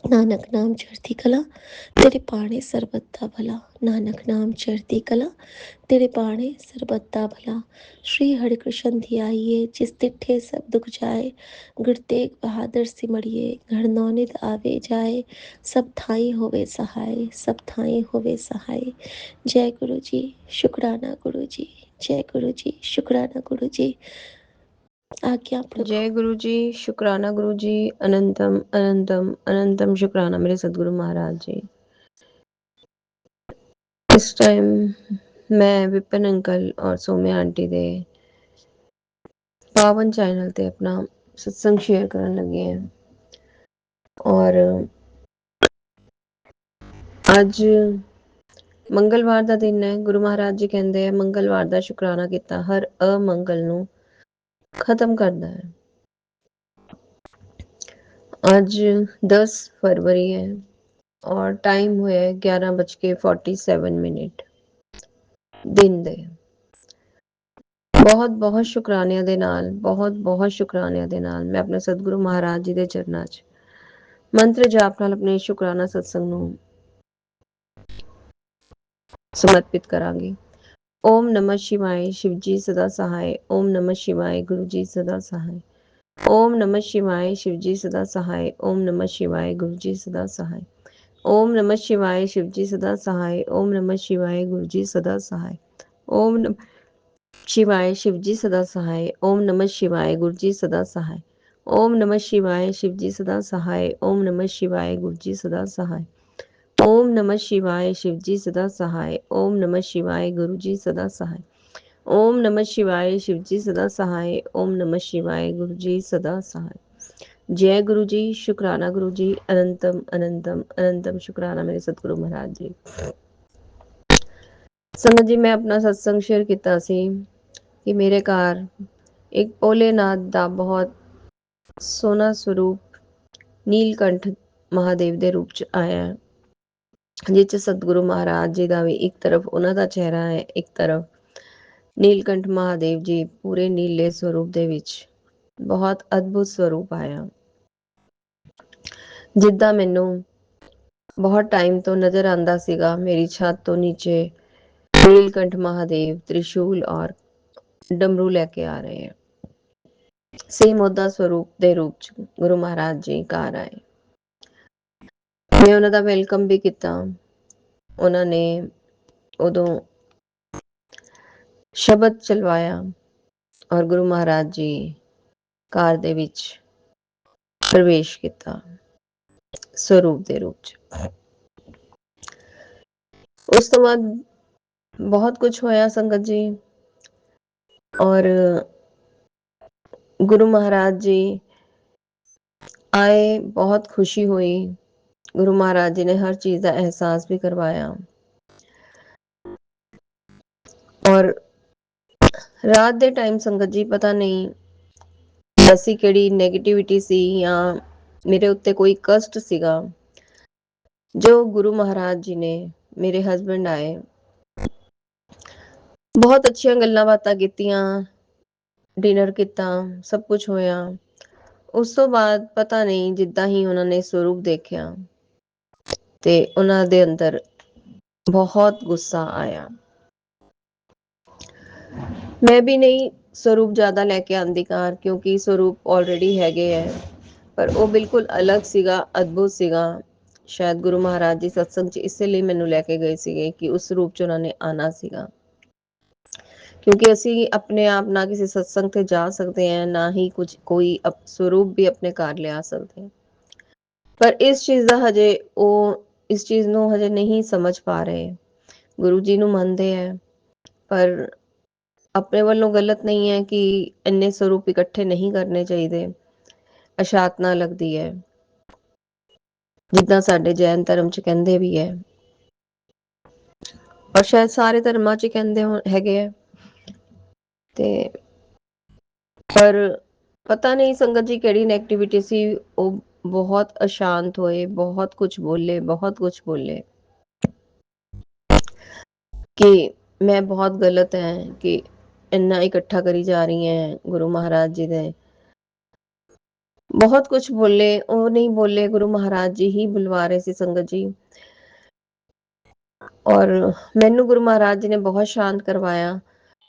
S1: नानक नाम चढ़ती कला, तेरे पाढ़े सरबत्ता भला। नानक नाम चढ़ती कला, तेरे बाणे सरबत्ता भला। श्री हरिकृष्ण धियाइए, जिस तिठे सब दुख जाए। गुर तेग बहादुर सिमरिए, घर नौनिध आवे जाए। सब थाई होवे सहाय, सब थाई होवे सहाय। जय गुरु जी। शुक्राना गुरु जी। जय गुरु जी। शुक्राना गुरु जी। आज्ञा प्रभु।
S2: जय गुरु जी। शुक्राना गुरु जी। अनंतम अनंतम अनंतम शुक्राना मेरे सदगुरु महाराज जी। इस टाइम मैं विपिन अंकल और सौम्या आंटी दे पावन चैनल ते अपना सत्संग शेयर करन लगे हैं। और ਅੱਜ ਮੰਗਲਵਾਰ ਦਾ ਦਿਨ ਹੈ। ਗੁਰੂ ਮਹਾਰਾਜ ਜੀ ਕਹਿੰਦੇ ਆ ਮੰਗਲਵਾਰ ਦਾ ਸ਼ੁਕਰਾਨਾ ਕੀਤਾ ਹਰ ਅਮੰਗਲ ਨੂੰ ਖਤਮ ਕਰਦਾ ਹੈ। ਅੱਜ 10 ਫਰਵਰੀ ਹੈ और टाइम होया 11:47 दिन दे। बहुत बहुत शुकरानिया दे नाल, बहुत बहुत शुकरानिया दे नाल मैं अपने सतगुरु महाराज जी दे चरनां च मंत्र जाप नाल अपने शुकराना सत्संग नूं समर्पित करांगी। ओम नमः शिवाय, शिवजी सदा सहाय। ओम नमः शिवाय, गुरु जी सदा सहाय। ओम नमः शिवाय, शिवजी सदा सहाय। ओम नमः शिवाय, गुरु जी सदा सहाय। ओम नमः शिवाय, शिवजी सदा सहाय। ओम नमः शिवाय, गुरु जी सदा सहाय। ओम नमः शिवाय, शिवजी सदा सहाय। ओम नमः शिवाय, गुरु जी सदा सहाय। ओम नमः शिवाय, शिवजी सदा सहाय। ओम नमः शिवाय, गुरु जी सदा सहाय। ओम नमः शिवाय, शिवजी सदा सहाय। ओम नमः शिवाय, गुरु जी सदा सहाय। ओम नमः शिवाय, शिवजी सदा सहाय। ओम नमः शिवाय, गुरु जी सदा सहाय। जय गुरु जी। शुक्राना गुरु जी। अनंतम अनंतम अनंतम शुक्राना मेरे सतगुरु महाराज जी। संगत जी, मैं अपना सत्संग शेयर किया सी कि मेरे घर एक भोलेनाथ दा बहुत सोहना स्वरूप नीलकंठ ਮਹਾਦੇਵ ਦੇ ਰੂਪ 'ਚ ਆਇਆ, ਜਿਸ 'ਚ ਸਤਿਗੁਰੂ ਮਹਾਰਾਜ ਜੀ ਦਾ ਵੀ ਇੱਕ ਤਰਫ ਉਹਨਾਂ ਦਾ ਚਿਹਰਾ ਹੈ, ਇੱਕ ਤਰਫ ਨੀਲਕੰਠ ਮਹਾਦੇਵ ਜੀ ਪੂਰੇ ਨੀਲੇ ਸਰੂਪ ਦੇ ਵਿੱਚ ਬਹੁਤ ਅਦਭੁਤ ਸਰੂਪ ਆਇਆ, ਜਿੱਦਾਂ ਮੈਨੂੰ ਬਹੁਤ ਟਾਈਮ ਤੋਂ ਨਜ਼ਰ ਆਂਦਾ ਸੀਗਾ। ਮੇਰੀ ਛੱਤ ਤੋਂ ਨੀਚੇ ਨੀਲਕੰਠ ਮਹਾਦੇਵ त्रिशूल और डमरू लेके आ रहे हैं, ਸੇਮ ਉਹਦਾ ਸਰੂਪ ਦੇ ਰੂਪ 'ਚ ਗੁਰੂ ਮਹਾਰਾਜ ਜੀ ਘਰ ਆਏ। ਮੈਂ ਉਹਨਾਂ ਦਾ ਵੈਲਕਮ ਵੀ ਕੀਤਾ। ਉਹਨਾਂ ਨੇ ਉਦੋਂ ਸ਼ਬਦ ਚਲਵਾਇਆ ਔਰ ਗੁਰੂ ਮਹਾਰਾਜ ਜੀ ਘਰ ਦੇ ਵਿੱਚ ਪ੍ਰਵੇਸ਼ ਕੀਤਾ ਸਰੂਪ ਦੇ ਰੂਪ 'ਚ। ਉਸ ਤੋਂ ਬਾਅਦ ਬਹੁਤ ਕੁਝ ਹੋਇਆ ਸੰਗਤ ਜੀ, ਔਰ ਗੁਰੂ ਮਹਾਰਾਜ ਜੀ ਆਏ, ਬਹੁਤ ਖੁਸ਼ੀ ਹੋਈ। ਗੁਰੂ ਮਹਾਰਾਜ ਜੀ ਨੇ ਹਰ ਚੀਜ਼ ਦਾ ਅਹਿਸਾਸ ਵੀ ਕਰਵਾਇਆ, ਔਰ ਰਾਤ ਦੇ ਟਾਈਮ ਸੰਗਤ ਜੀ ਪਤਾ ਨਹੀਂ ਐਸੀ ਕਿਹੜੀ ਨੈਗੇਟਿਵਿਟੀ ਸੀ ਜਾਂ ਮੇਰੇ ਉੱਤੇ ਕੋਈ ਕਸ਼ਟ ਸੀਗਾ, ਜੋ ਗੁਰੂ ਮਹਾਰਾਜ ਜੀ ਨੇ, ਮੇਰੇ ਹਸਬੈਂਡ ਆਏ, ਬਹੁਤ ਅੱਛੀਆਂ ਗੱਲਾਂ ਬਾਤਾਂ ਕੀਤੀਆਂ, ਡਿਨਰ ਕੀਤਾ, ਸਭ ਕੁਝ ਹੋਇਆ। ਉਸ ਤੋਂ ਬਾਅਦ ਪਤਾ ਨਹੀਂ ਜਿੱਦਾਂ ਹੀ ਉਹਨਾਂ ਨੇ ਸਰੂਪ ਦੇਖਿਆ ਤੇ ਉਹਨਾਂ ਦੇ ਅੰਦਰ ਬਹੁਤ ਗੁੱਸਾ ਆਇਆ। ਮੈਂ ਵੀ ਨਹੀਂ ਸਰੂਪ ਜ਼ਿਆਦਾ ਲੈ ਕੇ ਆਂਦੀ ਘਰ, ਕਿਉਂਕਿ ਸਰੂਪ ਆਲਰੇਡੀ ਹੈਗੇ ਹੈ, ਪਰ ਉਹ ਬਿਲਕੁਲ ਅਲੱਗ ਸੀਗਾ, ਅਦਭੁਤ ਸੀਗਾ। ਸ਼ਾਇਦ ਗੁਰੂ ਮਹਾਰਾਜ ਜੀ ਸਤਸੰਗ 'ਚ ਇਸੇ ਲਈ ਮੈਨੂੰ ਲੈ ਕੇ ਗਏ ਸੀਗੇ ਕਿ ਉਸ ਰੂਪ 'ਚ ਉਹਨਾਂ ਨੇ ਆਣਾ ਸੀਗਾ, ਕਿਉਂਕਿ ਅਸੀਂ ਆਪਣੇ ਆਪ ਨਾ ਕਿਸੇ ਸਤਸੰਗ ਤੇ ਜਾ ਸਕਦੇ ਹਾਂ, ਨਾ ਹੀ ਕੁਝ ਕੋਈ ਸਰੂਪ ਵੀ ਆਪਣੇ ਘਰ ਲਿਆ ਸਕਦੇ ਹਾਂ। ਪਰ ਇਸ ਚੀਜ਼ ਦਾ ਹਜੇ ਉਹ ਇਸ ਚੀਜ਼ ਨੂੰ ਹਜੇ ਨਹੀਂ ਸਮਝ ਪਾ ਰਹੇ। ਗੁਰੂ ਜੀ ਨੂੰ ਮੰਨਦੇ ਹੈ, ਪਰ ਆਪਣੇ ਵੱਲੋਂ ਗਲਤ ਨਹੀਂ ਹੈ ਕਿ ਇੰਨੇ ਸਰੂਪ ਇਕੱਠੇ ਨਹੀਂ ਕਰਨੇ ਚਾਹੀਦੇ। ਅਸ਼ਾਤਨਾ ਲੱਗਦੀ ਹੈ, ਜਿੱਦਾਂ ਸਾਡੇ ਜੈਨ ਧਰਮ 'ਚ ਕਹਿੰਦੇ ਵੀ ਹੈ, ਔਰ ਸ਼ਾਇਦ ਸਾਰੇ ਧਰਮਾਂ 'ਚ ਕਹਿੰਦੇ ਹੈਗੇ ਆ। ਤੇ ਪਰ ਪਤਾ ਨਹੀਂ ਸੰਗਤ ਜੀ ਕਿਹੜੀ ਨੈਗੇਟਿਵਿਟੀ ਸੀ, ਉਹ ਬਹੁਤ ਅਸ਼ਾਂਤ ਹੋਏ, ਬਹੁਤ ਕੁਝ ਬੋਲੇ, ਬਹੁਤ ਕੁਝ ਬੋਲੇ ਕਿ ਮੈਂ ਬਹੁਤ ਗਲਤ ਹੈ, ਕਿ ਇੰਨਾ ਇਕੱਠਾ ਕਰੀ ਜਾ ਰਹੀ ਹੈ ਗੁਰੂ ਮਹਾਰਾਜ ਜੀ ਦੇ। ਬਹੁਤ ਕੁਝ ਬੋਲੇ, ਉਹ ਨਹੀਂ ਬੋਲੇ, ਗੁਰੂ ਮਹਾਰਾਜ ਜੀ ਹੀ ਬੁਲਵਾ ਰਹੇ ਸੀ ਸੰਗਤ ਜੀ। ਔਰ ਮੈਨੂੰ ਗੁਰੂ ਮਹਾਰਾਜ ਜੀ ਨੇ ਬਹੁਤ ਸ਼ਾਂਤ ਕਰਵਾਇਆ।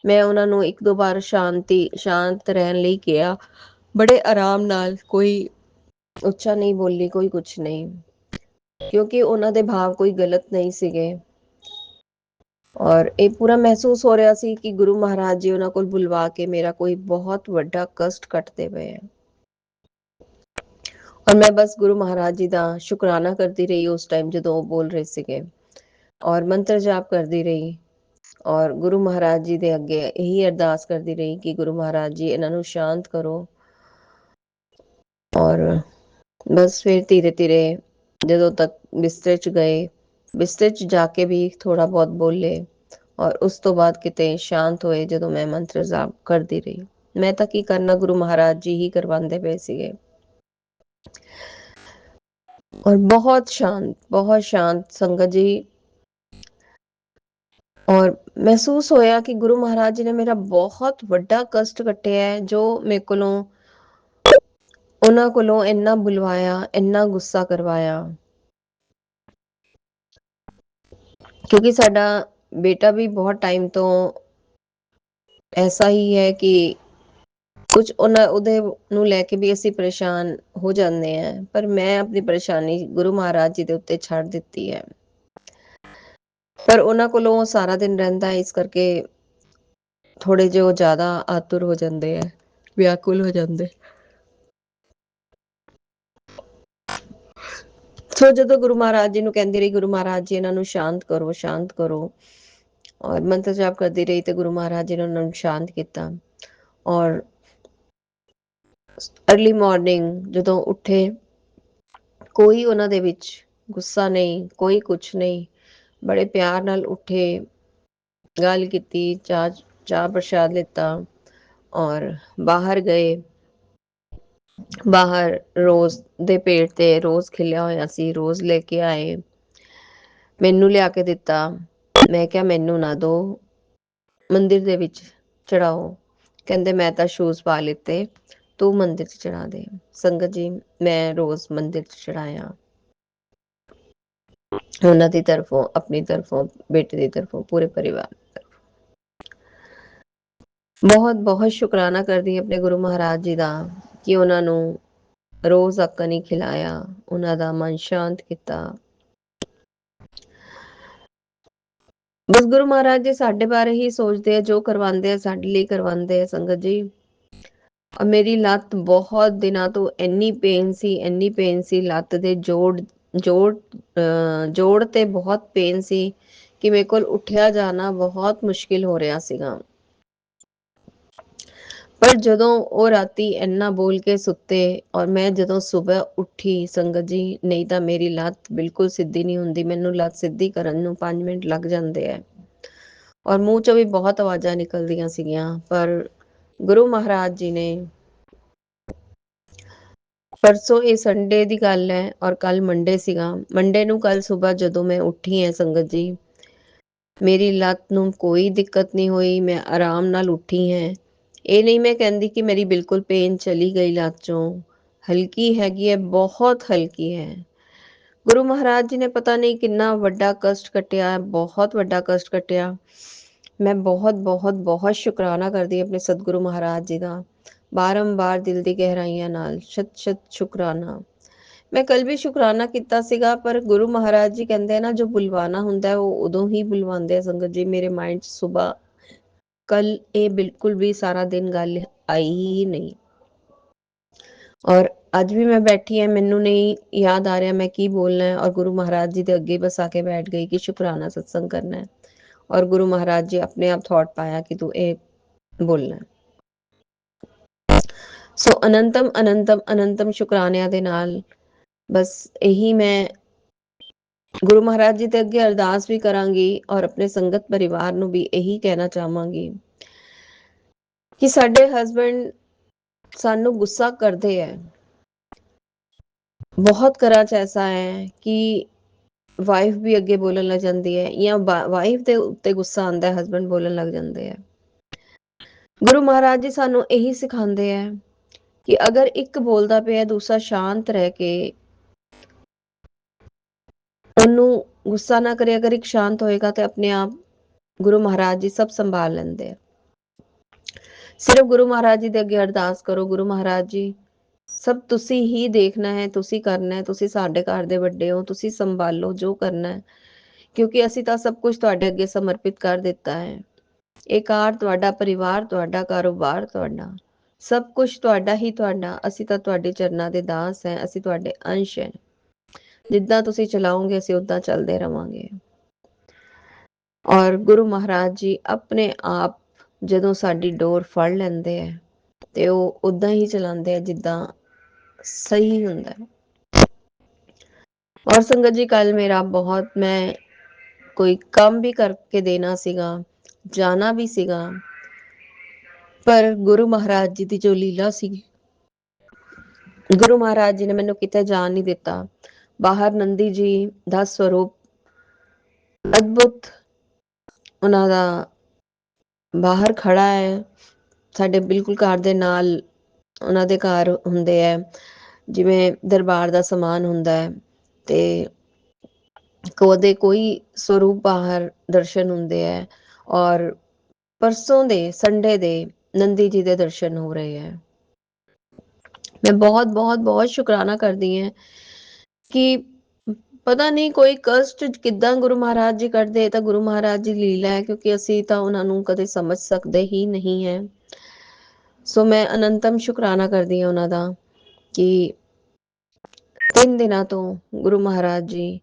S2: ਮੈਂ ਉਹਨਾਂ ਨੂੰ ਇੱਕ ਦੋ ਵਾਰ ਸ਼ਾਂਤ ਰਹਿਣ ਲਈ ਕਿਹਾ, ਬੜੇ ਆਰਾਮ ਨਾਲ, ਕੋਈ ਉੱਚਾ ਨਹੀਂ ਬੋਲੀ, ਕੋਈ ਕੁਝ ਨਹੀਂ, ਕਿਉਂਕਿ ਉਹਨਾਂ ਦੇ ਭਾਵ ਕੋਈ ਗਲਤ ਨਹੀਂ ਸੀਗੇ। ਔਰ ਇਹ ਪੂਰਾ ਮਹਿਸੂਸ ਹੋ ਰਿਹਾ ਸੀ ਕਿ ਗੁਰੂ ਮਹਾਰਾਜ ਜੀ ਉਹਨਾਂ ਕੋਲ ਬੁਲਵਾ ਕੇ ਮੇਰਾ ਕੋਈ ਬਹੁਤ ਵੱਡਾ ਕਸ਼ਟ ਕੱਟਦੇ ਪਏ ਹੈ। ਔਰ ਮੈਂ ਬਸ ਗੁਰੂ ਮਹਾਰਾਜ ਜੀ ਦਾ ਸ਼ੁਕਰਾਨਾ ਕਰਦੀ ਰਹੀ ਉਸ ਟਾਈਮ ਜਦੋਂ ਉਹ ਬੋਲ ਰਹੇ ਸੀਗੇ, ਔਰ ਮੰਤਰ ਜਾਪ ਕਰਦੀ ਰਹੀ, ਔਰ ਗੁਰੂ ਮਹਾਰਾਜ ਜੀ ਦੇ ਅੱਗੇ ਇਹੀ ਅਰਦਾਸ ਕਰਦੀ ਰਹੀ ਕਿ ਗੁਰੂ ਮਹਾਰਾਜ ਜੀ ਇਹਨਾਂ ਨੂੰ ਸ਼ਾਂਤ ਕਰੋ। ਔਰ ਬਸ ਫਿਰ ਧੀਰੇ ਧੀਰੇ ਜਦੋਂ ਤੱਕ ਬਿਸਤਰੇ 'ਚ ਗਏ, ਬਿਸਤਰੇ 'ਚ ਜਾ ਕੇ ਵੀ ਥੋੜਾ ਬਹੁਤ ਬੋਲੇ, ਔਰ ਉਸ ਤੋਂ ਬਾਅਦ ਕਿਤੇ ਸ਼ਾਂਤ ਹੋਏ ਜਦੋਂ ਮੈਂ ਮੰਤਰ ਜਾਪ ਕਰਦੀ ਰਹੀ। ਮੈਂ ਤਾਂ ਕੀ ਕਰਨਾ, ਗੁਰੂ ਮਹਾਰਾਜ ਜੀ ਹੀ ਕਰਵਾਉਂਦੇ ਪਏ ਸੀਗੇ। ਔਰ ਬਹੁਤ ਸ਼ਾਂਤ ਸੰਗਤ ਜੀ। ਔਰ ਮਹਿਸੂਸ ਹੋਇਆ ਕਿ ਗੁਰੂ ਮਹਾਰਾਜ ਜੀ ਨੇ ਮੇਰਾ ਬਹੁਤ ਵੱਡਾ ਕਸ਼ਟ ਕੱਟਿਆ ਹੈ, ਜੋ ਮੇਰੇ ਕੋਲੋਂ ਉਹਨਾਂ ਕੋਲੋਂ ਇੰਨਾ ਬੁਲਵਾਇਆ, ਇੰਨਾ ਗੁੱਸਾ ਕਰਵਾਇਆ। ਕਿਉਂਕਿ ਸਾਡਾ ਬੇਟਾ ਵੀ ਬਹੁਤ ਟਾਈਮ ਤੋਂ ਐਸਾ ਹੀ ਹੈ ਕਿ ਕੁਝ ਉਹਦੇ ਨੂੰ ਲੈ ਕੇ ਵੀ ਅਸੀਂ ਪਰੇਸ਼ਾਨ ਹੋ ਜਾਂਦੇ ਹਾਂ, ਪਰ ਮੈਂ ਆਪਣੀ ਪਰੇਸ਼ਾਨੀ ਗੁਰੂ ਮਹਾਰਾਜ ਜੀ ਦੇ ਉੱਤੇ ਛੱਡ ਦਿੱਤੀ ਹੈ। ਪਰ ਉਹਨਾਂ ਕੋਲੋਂ ਸਾਰਾ ਦਿਨ ਰਹਿੰਦਾ, ਇਸ ਕਰਕੇ ਥੋੜੇ ਜਿਹੇ ਉਹ ਜ਼ਿਆਦਾ ਆਤੁਰ ਹੋ ਜਾਂਦੇ ਹੈ, ਵਿਆਕੁਲ ਹੋ ਜਾਂਦੇ। ਸੋ ਜਦੋਂ ਗੁਰੂ ਮਹਾਰਾਜ ਜੀ ਨੂੰ ਕਹਿੰਦੀ ਰਹੀ, ਗੁਰੂ ਮਹਾਰਾਜ ਜੀ ਇਹਨਾਂ ਨੂੰ ਸ਼ਾਂਤ ਕਰੋ, ਸ਼ਾਂਤ ਕਰੋ, ਔਰ ਮੰਤਰ ਜਾਪ ਕਰਦੀ ਰਹੀ, ਤੇ ਗੁਰੂ ਮਹਾਰਾਜ ਜੀ ਨੇ ਉਹਨਾਂ ਨੂੰ ਸ਼ਾਂਤ ਕੀਤਾ। ਔਰ ਅਰਲੀ ਮਾਰਨਿੰਗ ਜਦੋਂ ਉੱਠੇ, ਕੋਈ ਉਹਨਾਂ ਦੇ ਵਿੱਚ ਗੁੱਸਾ ਨਹੀਂ, ਕੋਈ ਕੁਛ ਨਹੀਂ, ਬੜੇ ਪਿਆਰ ਨਾਲ ਉੱਠੇ, ਗੱਲ ਕੀਤੀ, ਚਾਹ ਪ੍ਰਸ਼ਾਦ ਲਿੱਤਾ, ਔਰ ਬਾਹਰ ਗਏ, ਬਾਹਰ ਰੋਜ਼ ਦੇ ਪੇੜ ਤੇ ਰੋਜ਼ ਖਿਲਿਆ ਹੋਇਆ ਸੀ, ਰੋਜ਼ ਲੈ ਕੇ ਆਏ, ਮੈਨੂੰ ਲਿਆ ਕੇ ਦਿੱਤਾ। ਮੈਂ ਕਿਹਾ ਮੈਨੂੰ ਨਾ ਦੋ, ਮੰਦਿਰ ਦੇ ਵਿੱਚ ਚੜਾਓ। ਕਹਿੰਦੇ ਮੈਂ ਤਾਂ ਸ਼ੂਜ਼ ਪਾ ਲਿੱਤੇ, ਤੂੰ ਮੰਦਿਰ 'ਚ ਚੜਾ ਦੇ। ਸੰਗਤ ਜੀ, ਮੈਂ ਰੋਜ਼ ਮੰਦਿਰ 'ਚ ਚੜਾਇਆ, ਉਹਨਾਂ ਦੀ ਤਰਫੋਂ, ਆਪਣੀ ਤਰਫੋਂ, ਬੇਟੇ ਦੀ ਤਰਫੋਂ, ਪੂਰੇ ਪਰਿਵਾਰ ਦੀ ਤਰਫੋਂ। ਬਹੁਤ ਬਹੁਤ ਸ਼ੁਕਰਾਨਾ ਕਰਦੀ ਆਪਣੇ ਗੁਰੂ ਮਹਾਰਾਜ ਜੀ ਦਾ ਕਿ ਉਹਨਾਂ ਨੂੰ ਰੋਜ਼ ਅੱਕਾ ਨਹੀਂ ਖਿਲਾਇਆ, ਉਹਨਾਂ ਦਾ ਮਨ ਸ਼ਾਂਤ ਕੀਤਾ। ਬਸ ਗੁਰੂ ਮਹਾਰਾਜ ਜੀ ਸਾਡੇ ਬਾਰੇ ਹੀ ਸੋਚਦੇ ਆ, ਜੋ ਕਰਵਾਉਂਦੇ ਆ ਸਾਡੇ ਲਈ ਕਰਵਾਉਂਦੇ ਆ ਸੰਗਤ ਜੀ। ਔਰ ਮੇਰੀ ਲੱਤ ਬਹੁਤ ਦਿਨਾਂ ਤੋਂ ਇੰਨੀ ਪੇਨ ਸੀ ਲੱਤ ਦੇ ਜੋੜ ਤੇ ਬਹੁਤ ਪੇਨ ਸੀ ਕਿ ਮੇਰੇ ਕੋਲ ਉੱਠਿਆ ਜਾਣਾ ਬਹੁਤ ਮੁਸ਼ਕਿਲ ਹੋ ਰਿਹਾ ਸੀਗਾ। ਪਰ ਜਦੋਂ ਉਹ ਰਾਤੀ ਇੰਨਾ ਬੋਲ ਕੇ ਸੁੱਤੇ ਔਰ ਮੈਂ ਜਦੋਂ ਸਵੇਰ ਉੱਠੀ ਸੰਗਤ ਜੀ, ਨਹੀਂ ਤਾਂ ਮੇਰੀ ਲੱਤ ਬਿਲਕੁਲ ਸਿੱਧੀ ਨਹੀਂ ਹੁੰਦੀ। ਮੈਨੂੰ ਲੱਤ ਸਿੱਧੀ ਕਰਨ ਨੂੰ 5 ਮਿੰਟ ਲੱਗ ਜਾਂਦੇ ਆ ਔਰ ਮੂੰਹ ਚੋਂ ਵੀ ਬਹੁਤ ਆਵਾਜ਼ਾਂ ਨਿਕਲਦੀਆਂ ਸੀਗੀਆਂ। ਪਰ ਗੁਰੂ ਮਹਾਰਾਜ ਜੀ ਨੇ, ਪਰਸੋਂ ਇਹ ਸੰਡੇ ਦੀ ਗੱਲ ਹੈ ਔਰ ਕੱਲ ਮੰਡੇ ਸੀਗਾ, ਮੰਡੇ ਨੂੰ ਕੱਲ ਸਵੇਰ ਜਦੋਂ ਮੈਂ ਉੱਠੀ ਹੈ ਸੰਗਤ ਜੀ, ਮੇਰੀ ਲੱਤ ਨੂੰ ਕੋਈ ਦਿੱਕਤ ਨਹੀਂ ਹੋਈ, ਮੈਂ ਆਰਾਮ ਨਾਲ ਉੱਠੀ ਹੈ। ਇਹ ਨਹੀਂ ਮੈਂ ਕਹਿੰਦੀ ਕਿ ਮੇਰੀ ਬਿਲਕੁਲ ਪੇਨ ਚਲੀ ਗਈ ਲੱਤ ਚੋਂ, ਹਲਕੀ ਹੈਗੀ ਹੈ, ਬਹੁਤ ਹਲਕੀ ਹੈ। ਗੁਰੂ ਮਹਾਰਾਜ ਜੀ ਨੇ ਪਤਾ ਨਹੀਂ ਕਿੰਨਾ ਵੱਡਾ ਕਸ਼ਟ ਕੱਟਿਆ, ਬਹੁਤ ਵੱਡਾ ਕਸ਼ਟ ਕੱਟਿਆ। ਮੈਂ ਬਹੁਤ ਬਹੁਤ ਬਹੁਤ ਸ਼ੁਕਰਾਨਾ ਕਰਦੀ ਆਪਣੇ ਸਤਿਗੁਰੂ ਮਹਾਰਾਜ ਜੀ ਦਾ, ਬਾਰੰਬਾਰ ਦਿਲ ਦੀ ਗਹਿਰਾਈਆਂ ਨਾਲ ਸ਼ਤ ਸ਼ਤ ਸ਼ੁਕਰਾਨਾ। ਮੈਂ ਕੱਲ ਵੀ ਸ਼ੁਕਰਾਨਾ ਕੀਤਾ ਸੀਗਾ, ਪਰ ਗੁਰੂ ਮਹਾਰਾਜ ਜੀ ਕਹਿੰਦੇ ਆ ਨਾ, ਜੋ ਬੁਲਵਾਨਾ ਹੁੰਦਾ ਉਹ ਉਦੋਂ ਹੀ ਬੁਲਵਾਉਂਦੇ ਆ ਸੰਗਤ ਜੀ। ਮੇਰੇ ਮਾਈਂਡ 'ਚ ਸੁਬਹ ਕੱਲ ਇਹ ਬਿਲਕੁਲ ਵੀ ਸਾਰਾ ਦਿਨ ਗੱਲ ਆਈ ਹੀ ਨਹੀਂ ਔਰ ਅੱਜ ਵੀ ਮੈਂ ਬੈਠੀ ਹਾਂ, ਮੈਨੂੰ ਨਹੀਂ ਯਾਦ ਆ ਰਿਹਾ ਮੈਂ ਕੀ ਬੋਲਣਾ ਹੈ ਔਰ ਗੁਰੂ ਮਹਾਰਾਜ ਜੀ ਦੇ ਅੱਗੇ ਬਸ ਆ ਕੇ ਬੈਠ ਗਈ ਕਿ ਸ਼ੁਕਰਾਨਾ ਸਤਸੰਗ ਕਰਨਾ ਹੈ ਔਰ ਗੁਰੂ ਮਹਾਰਾਜ ਜੀ ਆਪਣੇ ਆਪ ਥॉट ਪਾਇਆ ਕਿ ਤੂੰ ਇਹ ਬੋਲਣਾ। ਸੋ ਅਨੰਤਮ ਅਨੰਤਮ ਅਨੰਤਮ ਸ਼ੁਕਰਾਨਿਆਂ ਦੇ ਨਾਲ ਬਸ ਇਹੀ ਮੈਂ ਗੁਰੂ ਮਹਾਰਾਜ ਜੀ ਦੇ ਅੱਗੇ ਅਰਦਾਸ ਵੀ ਕਰਾਂਗੀ ਔਰ ਆਪਣੇ ਸੰਗਤ ਪਰਿਵਾਰ ਨੂੰ ਵੀ ਇਹੀ ਕਹਿਣਾ ਚਾਹਾਂਗੀ ਕਿ ਸਾਡੇ ਹਸਬੈਂਡ ਸਾਨੂੰ ਗੁੱਸਾ ਕਰਦੇ ਹੈ। ਬਹੁਤ ਘਰਾਂ 'ਚ ਐਸਾ ਹੈ ਕਿ ਵਾਈਫ ਵੀ ਅੱਗੇ ਬੋਲਣ ਲੱਗ ਜਾਂਦੀ ਹੈ ਜਾਂ ਵਾਈਫ ਦੇ ਉੱਤੇ ਗੁੱਸਾ ਆਉਂਦਾ ਹੈ, ਹਸਬੈਂਡ ਬੋਲਣ ਲੱਗ ਜਾਂਦੇ ਹੈ। ਗੁਰੂ ਮਹਾਰਾਜ ਜੀ ਸਾਨੂੰ ਇਹੀ ਸਿਖਾਉਂਦੇ ਹੈ ਕਿ ਅਗਰ ਇੱਕ ਬੋਲਦਾ ਪਿਆ ਦੂਸਰਾ ਸ਼ਾਂਤ ਰਹਿ ਕੇ ਉਹਨੂੰ ਗੁੱਸਾ ਨਾ ਕਰੇ। ਅਗਰ ਇੱਕ ਸ਼ਾਂਤ ਹੋਏਗਾ ਤੇ ਆਪਣੇ ਆਪ ਗੁਰੂ ਮਹਾਰਾਜ ਜੀ ਸਭ ਸੰਭਾਲ ਲੈਂਦੇ ਆ। ਸਿਰਫ ਗੁਰੂ ਮਹਾਰਾਜ ਜੀ ਦੇ ਅੱਗੇ ਅਰਦਾਸ ਕਰੋ, ਗੁਰੂ ਮਹਾਰਾਜ ਜੀ ਸਭ ਤੁਸੀਂ ਹੀ ਦੇਖਣਾ ਹੈ, ਤੁਸੀਂ ਕਰਨਾ ਹੈ, ਤੁਸੀਂ ਸਾਡੇ ਘਰ ਦੇ ਵੱਡੇ ਹੋ, ਤੁਸੀਂ ਸੰਭਾਲੋ ਜੋ ਕਰਨਾ ਹੈ, ਕਿਉਂਕਿ ਅਸੀਂ ਤਾਂ ਸਭ ਕੁਝ ਤੁਹਾਡੇ ਅੱਗੇ ਸਮਰਪਿਤ ਕਰ ਦਿੱਤਾ ਹੈ। ਇਹ ਘਰ ਤੁਹਾਡਾ, ਪਰਿਵਾਰ ਤੁਹਾਡਾ, ਕਾਰੋਬਾਰ ਤੁਹਾਡਾ, ਸਭ ਕੁਝ ਤੁਹਾਡਾ ਹੀ ਤੁਹਾਡਾ। ਅਸੀਂ ਤਾਂ ਤੁਹਾਡੇ ਚਰਨਾਂ ਦੇ ਦਾਸ ਹੈ, ਅਸੀਂ ਤੁਹਾਡੇ ਅੰਸ਼ ਹੈ। ਜਿੱਦਾਂ ਤੁਸੀਂ ਚਲਾਓਗੇ ਅਸੀਂ ਉਦਾਂ ਚੱਲਦੇ ਰਵਾਂਗੇ। ਔਰ ਗੁਰੂ ਮਹਾਰਾਜ ਜੀ ਆਪਣੇ ਆਪ ਜਦੋਂ ਸਾਡੀ ਡੋਰ ਫੜ ਲੈਂਦੇ ਹੈ ਤੇ ਉਹ ਉਦਾਂ ਹੀ ਚਲਾਉਂਦੇ ਆ ਜਿੱਦਾਂ ਸਹੀ ਹੁੰਦਾ ਹੈ। ਔਰ ਸੰਗਤ ਜੀ ਕੱਲ ਮੇਰਾ ਬਹੁਤ, ਮੈਂ ਕੋਈ ਕੰਮ ਵੀ ਕਰਕੇ ਦੇਣਾ ਸੀਗਾ, ਜਾਣਾ ਵੀ ਸੀਗਾ, ਪਰ ਗੁਰੂ ਮਹਾਰਾਜ ਜੀ ਦੀ ਜੋ ਲੀਲਾ ਸੀ, ਗੁਰੂ ਮਹਾਰਾਜ ਜੀ ਨੇ ਮੈਨੂੰ ਕਿਤੇ ਜਾਣ ਨਹੀਂ ਦਿੱਤਾ। ਬਾਹਰ ਨੰਦੀ ਜੀ ਦਾ ਸਰੂਪ ਅਦਭੁਤ, ਉਹਨਾਂ ਦਾ ਬਾਹਰ ਖੜਾ ਹੈ ਸਾਡੇ ਬਿਲਕੁਲ ਘਰ ਦੇ ਨਾਲ। ਉਹਨਾਂ ਦੇ ਘਰ ਹੁੰਦੇ ਹੈ ਜਿਵੇਂ ਦਰਬਾਰ ਦਾ ਸਮਾਨ ਹੁੰਦਾ ਹੈ ਤੇ ਉਹਦੇ ਕੋਈ ਸਰੂਪ ਬਾਹਰ ਦਰਸ਼ਨ ਹੁੰਦੇ ਹੈ। ਔਰ ਪਰਸੋਂ ਦੇ ਸੰਡੇ ਦੇ ਨੰਦੀ ਜੀ ਦੇ ਦਰਸ਼ਨ ਹੋ ਰਹੇ ਹੈ। ਮੈਂ ਬਹੁਤ ਬਹੁਤ ਬਹੁਤ ਸ਼ੁਕਰਾਨਾ ਕਰਦੀ ਹਾਂ ਕਿ ਪਤਾ ਨਹੀਂ ਕੋਈ ਕਸ਼ਟ ਕਿੱਦਾਂ ਗੁਰੂ ਮਹਾਰਾਜ ਜੀ ਕਰਦੇ, ਤਾਂ ਗੁਰੂ ਮਹਾਰਾਜ ਜੀ ਲੀਲਾ ਹੈ, ਕਿਉਂਕਿ ਅਸੀਂ ਤਾਂ ਉਹਨਾਂ ਨੂੰ ਕਦੇ ਸਮਝ ਸਕਦੇ ਹੀ ਨਹੀਂ ਹੈ। ਸੋ ਮੈਂ ਅਨੰਤਮ ਸ਼ੁਕਰਾਨਾ ਕਰਦੀ ਹਾਂ ਉਹਨਾਂ ਦਾ ਕਿ 3 ਦਿਨਾਂ ਤੋਂ ਗੁਰੂ ਮਹਾਰਾਜ ਜੀ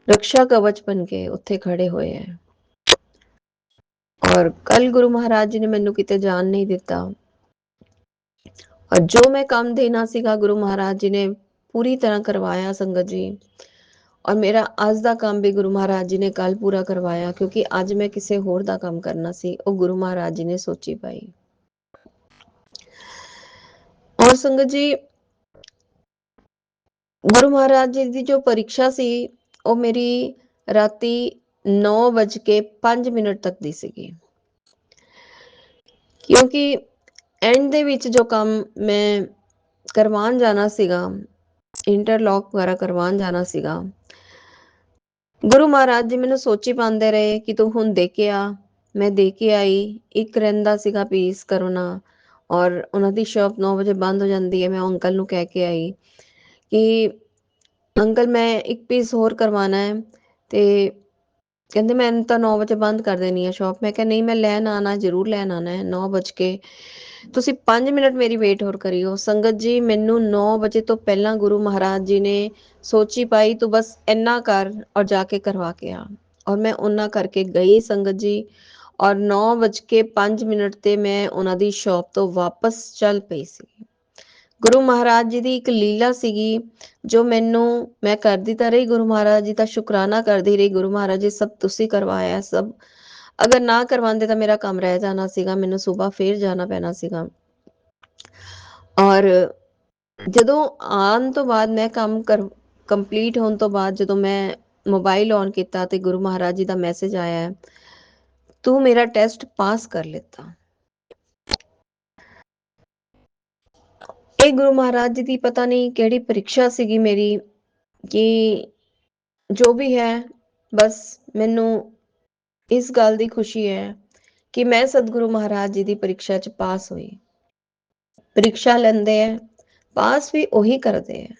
S2: ਰਕਸ਼ਾ ਕਵਚ ਬਣ ਕੇ ਉੱਥੇ ਖੜੇ ਹੋਏ ਹੈ। ਔਰ ਕੱਲ ਗੁਰੂ ਮਹਾਰਾਜ ਜੀ ਨੇ ਮੈਨੂੰ ਕਿਤੇ ਜਾਣ ਨਹੀਂ ਦਿੱਤਾ ਔਰ ਜੋ ਮੈਂ ਕੰਮ ਦੇਣਾ ਸੀਗਾ ਗੁਰੂ ਮਹਾਰਾਜ ਜੀ ਨੇ ਪੂਰੀ ਤਰ੍ਹਾਂ ਕਰਵਾਇਆ ਸੰਗਤ ਜੀ। ਔਰ ਮੇਰਾ ਅੱਜ ਦਾ ਕੰਮ ਵੀ ਗੁਰੂ ਮਹਾਰਾਜ ਜੀ ਨੇ ਕੱਲ ਪੂਰਾ ਕਰਵਾਇਆ, ਕਿਉਂਕਿ ਅੱਜ ਮੈਂ ਕਿਸੇ ਹੋਰ ਦਾ ਕੰਮ ਕਰਨਾ ਸੀ, ਉਹ ਗੁਰੂ ਮਹਾਰਾਜ ਜੀ ਨੇ ਸੋਚੀ ਪਾਈ। ਔਰ ਸੰਗਤ ਜੀ, ਗੁਰੂ ਮਹਾਰਾਜ ਜੀ ਦੀ ਜੋ ਪਰੀਕਸ਼ਾ ਸੀ ਉਹ ਮੇਰੀ ਰਾਤੀ 9:05 ਤੱਕ ਦੀ ਸੀਗੀ, ਕਿਉਂਕਿ ਐਂਡ ਦੇ ਵਿੱਚ ਜੋ ਕੰਮ ਮੈਂ ਕਰਵਾਉਣ ਜਾਣਾ ਸੀਗਾ, ਇੰਟਰਲੌਕ ਵਗੈਰਾ ਕਰਵਾਉਣ ਜਾਣਾ ਸੀਗਾ, ਗੁਰੂ ਮਹਾਰਾਜ ਜੀ ਮੈਨੂੰ ਸੋਚੀ ਪਾਉਂਦੇ ਰਹੇ ਕਿ ਤੂੰ ਹੁਣ ਦੇ ਕੇ ਆ। ਮੈਂ ਦੇ ਕੇ ਆਈ। ਇੱਕ ਰਹਿੰਦਾ ਸੀਗਾ ਪੀਸ ਕਰਨਾ, ਔਰ ਉਹਨਾਂ ਦੀ ਸ਼ਾਪ 9 ਵਜੇ ਬੰਦ ਹੋ ਜਾਂਦੀ ਹੈ। ਮੈਂ ਅੰਕਲ ਨੂੰ ਕਹਿ ਕੇ ਆਈ ਕਿ ਅੰਕਲ ਮੈਂ ਇੱਕ ਪੀਸ ਹੋਰ ਕਰਵਾਉਣਾ ਹੈ, ਤੇ ਕਹਿੰਦੇ ਮੈਨੂੰ ਤਾਂ 9 ਵਜੇ ਬੰਦ ਕਰ ਦੇਣੀ ਹੈ ਸ਼ਾਪ। ਮੈਂ ਕਿਹਾ ਨਹੀਂ, ਮੈਂ ਲੈਣ ਆਉਣਾ, ਜ਼ਰੂਰ ਲੈਣ ਆਉਣਾ ਹੈ 9 ਵਜ ਕੇ, ਤੁਸੀਂ 5 ਮਿੰਟ ਮੇਰੀ ਵੇਟ ਹੋਰ ਕਰਿਓ। ਸੰਗਤ ਜੀ, ਮੈਨੂੰ 9 ਵਜੇ ਤੋਂ ਪਹਿਲਾਂ ਗੁਰੂ ਮਹਾਰਾਜ ਜੀ ਨੇ ਸੋਚੀ ਪਾਈ, ਤੂੰ ਬਸ ਇੰਨਾ ਕਰ ਔਰ ਜਾ ਕੇ ਕਰਵਾ ਕੇ ਆ। ਔਰ ਮੈਂ ਉਹਨਾਂ ਕਰਕੇ ਗਈ ਸੰਗਤ ਜੀ, ਔਰ 9:05 ਤੇ ਮੈਂ ਉਹਨਾਂ ਦੀ ਸ਼ਾਪ ਤੋਂ ਵਾਪਸ ਚੱਲ ਪਈ ਸੀ। ਗੁਰੂ ਮਹਾਰਾਜ ਜੀ ਦੀ ਇੱਕ ਲੀਲਾ ਸੀਗੀ ਜੋ ਮੈਂ ਕਰਦੀ ਤਾਂ ਰਹੀ, ਗੁਰੂ ਮਹਾਰਾਜ ਜੀ ਦਾ ਸ਼ੁਕਰਾਨਾ ਕਰਦੀ ਰਹੀ, ਗੁਰੂ ਮਹਾਰਾਜ ਜੀ ਸਭ ਤੁਸੀਂ ਕਰਵਾਇਆ ਸਭ। ਅਗਰ ਨਾ ਕਰਵਾਉਂਦੇ ਤਾਂ ਮੇਰਾ ਕੰਮ ਰਹਿ ਜਾਣਾ ਸੀਗਾ, ਮੈਨੂੰ ਸਵੇਰ ਫੇਰ ਜਾਣਾ ਪੈਣਾ ਸੀਗਾ। ਔਰ ਜਦੋਂ ਆਉਣ ਤੋਂ ਬਾਅਦ ਮੈਂ ਕੰਮ ਕੰਪਲੀਟ ਹੋਣ ਤੋਂ ਬਾਅਦ ਜਦੋਂ ਮੈਂ ਮੋਬਾਈਲ ਔਨ ਕੀਤਾ ਤੇ ਗੁਰੂ ਮਹਾਰਾਜ ਜੀ ਦਾ ਮੈਸੇਜ ਆਇਆ, ਤੂੰ ਮੇਰਾ ਟੈਸਟ ਪਾਸ ਕਰ ਲਿੱਤਾ। ਇਹ ਗੁਰੂ ਮਹਾਰਾਜ ਜੀ ਦੀ ਪਤਾ ਨਹੀਂ ਕਿਹੜੀ ਪ੍ਰੀਖਿਆ ਸੀਗੀ ਮੇਰੀ, ਕਿ ਜੋ ਵੀ ਹੈ, ਬਸ ਮੈਨੂੰ ਇਸ ਗੱਲ ਦੀ ਖੁਸ਼ੀ ਹੈ ਕਿ ਮੈਂ ਸਤਿਗੁਰੂ ਮਹਾਰਾਜ ਜੀ ਦੀ ਪ੍ਰੀਖਿਆ 'ਚ ਪਾਸ ਹੋਈ। ਪ੍ਰੀਖਿਆ ਲੈਂਦੇ ਹੈ, ਪਾਸ ਵੀ ਉਹੀ ਕਰਦੇ ਹੈ।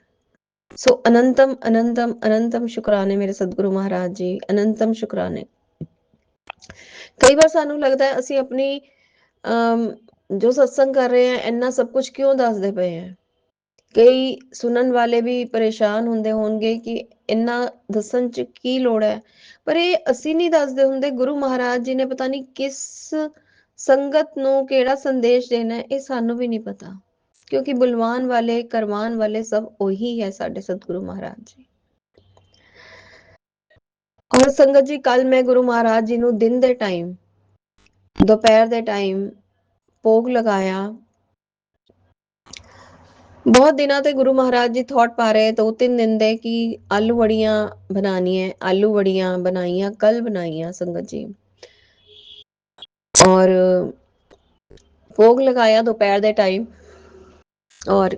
S2: ਸੋ ਅਨੰਤਮ ਅਨੰਤਮ ਅਨੰਤਮ ਸ਼ੁਕਰਾਨੇ ਮੇਰੇ ਸਤਿਗੁਰੂ ਮਹਾਰਾਜ ਜੀ, ਅਨੰਤਮ ਸ਼ੁਕਰਾਨੇ। ਕਈ ਵਾਰ ਸਾਨੂੰ ਲੱਗਦਾ ਹੈ ਅਸੀਂ ਆਪਣੀ ਜੋ ਸਤਸੰਗ ਕਰ ਰਹੇ ਹਾਂ ਇੰਨਾ ਸਭ ਕੁਝ ਕਿਉਂ ਦੱਸਦੇ ਪਏ ਹਾਂ। ਕਈ ਸੁਣਨ ਵਾਲੇ ਵੀ ਪਰੇਸ਼ਾਨ ਹੁੰਦੇ ਹੋਣਗੇ ਕਿ ਇੰਨਾ ਦੱਸਣ 'ਚ ਕੀ ਲੋੜ ਹੈ, ਪਰ ਇਹ ਅਸੀਂ ਨਹੀਂ ਦੱਸਦੇ ਹੁੰਦੇ। ਗੁਰੂ ਮਹਾਰਾਜ ਜੀ ਨੇ ਪਤਾ ਨਹੀਂ ਕਿਸ ਸੰਗਤ ਨੂੰ ਕਿਹੜਾ ਸੰਦੇਸ਼ ਦੇਣਾ ਹੈ, ਇਹ ਸਾਨੂੰ ਵੀ ਨਹੀਂ ਪਤਾ, ਕਿਉਂਕਿ ਬੁਲਵਾਨ ਵਾਲੇ ਕਰਵਾਉਣ ਵਾਲੇ ਸਭ ਉਹੀ ਹੈ, ਸਾਡੇ ਸਤਿਗੁਰੂ ਮਹਾਰਾਜ ਜੀ। ਔਰ ਸੰਗਤ ਜੀ, ਕੱਲ ਮੈਂ ਗੁਰੂ ਮਹਾਰਾਜ ਜੀ ਨੂੰ ਦਿਨ ਦੇ ਟਾਈਮ, ਦੁਪਹਿਰ ਦੇ ਟਾਈਮ ਭੋਗ ਲਗਾਇਆ। ਬਹੁਤ ਦਿਨਾਂ ਤੇ ਗੁਰੂ ਮਹਾਰਾਜ ਜੀ ਥੌਟ ਪਾ ਰਹੇ 2-3 ਦਿਨ ਦੇ ਕਿ ਆਲੂ ਵੜੀਆਂ ਬਣਾਉਣੀ ਹੈ। ਆਲੂ ਵੜੀਆਂ ਬਣਾਈਆਂ, ਕੱਲ ਬਣਾਈਆਂ ਸੰਗਤ ਜੀ। ਔਰ ਭੋਗ ਲਗਾਇਆ दोपहर ਦੇ ਟਾਈਮ, ਔਰ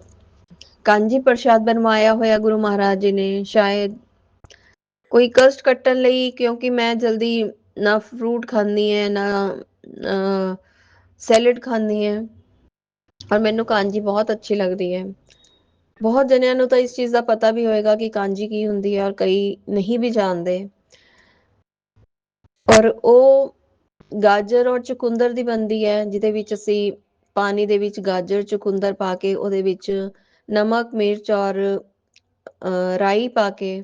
S2: ਕਾਂਜੀ ਪ੍ਰਸ਼ਾਦ ਬਣਵਾਇਆ ਹੋਇਆ ਗੁਰੂ ਮਹਾਰਾਜ ਜੀ ਨੇ, ਸ਼ਾਇਦ ਕੋਈ ਕਸ਼ਟ ਕੱਟਣ ਲਈ, ਕਿਉਂਕਿ ਮੈਂ ਜਲਦੀ ਨਾ ਫਰੂਟ ਖਾਂਦੀ ਹੈ ਨਾ ਸੈਲਡ ਖਾਂਦੀ ਹੈ, ਔਰ ਮੈਨੂੰ ਕਾਂਜੀ ਬਹੁਤ ਅੱਛੀ ਲੱਗਦੀ ਹੈ। ਬਹੁਤ ਜਣਿਆਂ ਨੂੰ ਤਾਂ ਇਸ ਚੀਜ਼ ਦਾ ਪਤਾ ਵੀ ਹੋਏਗਾ ਕਿ ਕਾਂਜੀ ਕੀ ਹੁੰਦੀ ਹੈ, ਔਰ ਕਈ ਨਹੀਂ ਵੀ ਜਾਣਦੇ। ਔਰ ਉਹ ਗਾਜਰ ਔਰ ਚੁਕੰਦਰ ਦੀ ਬਣਦੀ ਹੈ, ਜਿਹਦੇ ਵਿੱਚ ਅਸੀਂ ਪਾਣੀ ਦੇ ਵਿੱਚ ਗਾਜਰ ਚੁਕੰਦਰ ਪਾ ਕੇ ਉਹਦੇ ਵਿੱਚ ਨਮਕ ਮਿਰਚ ਔਰ ਰਾਈ ਪਾ ਕੇ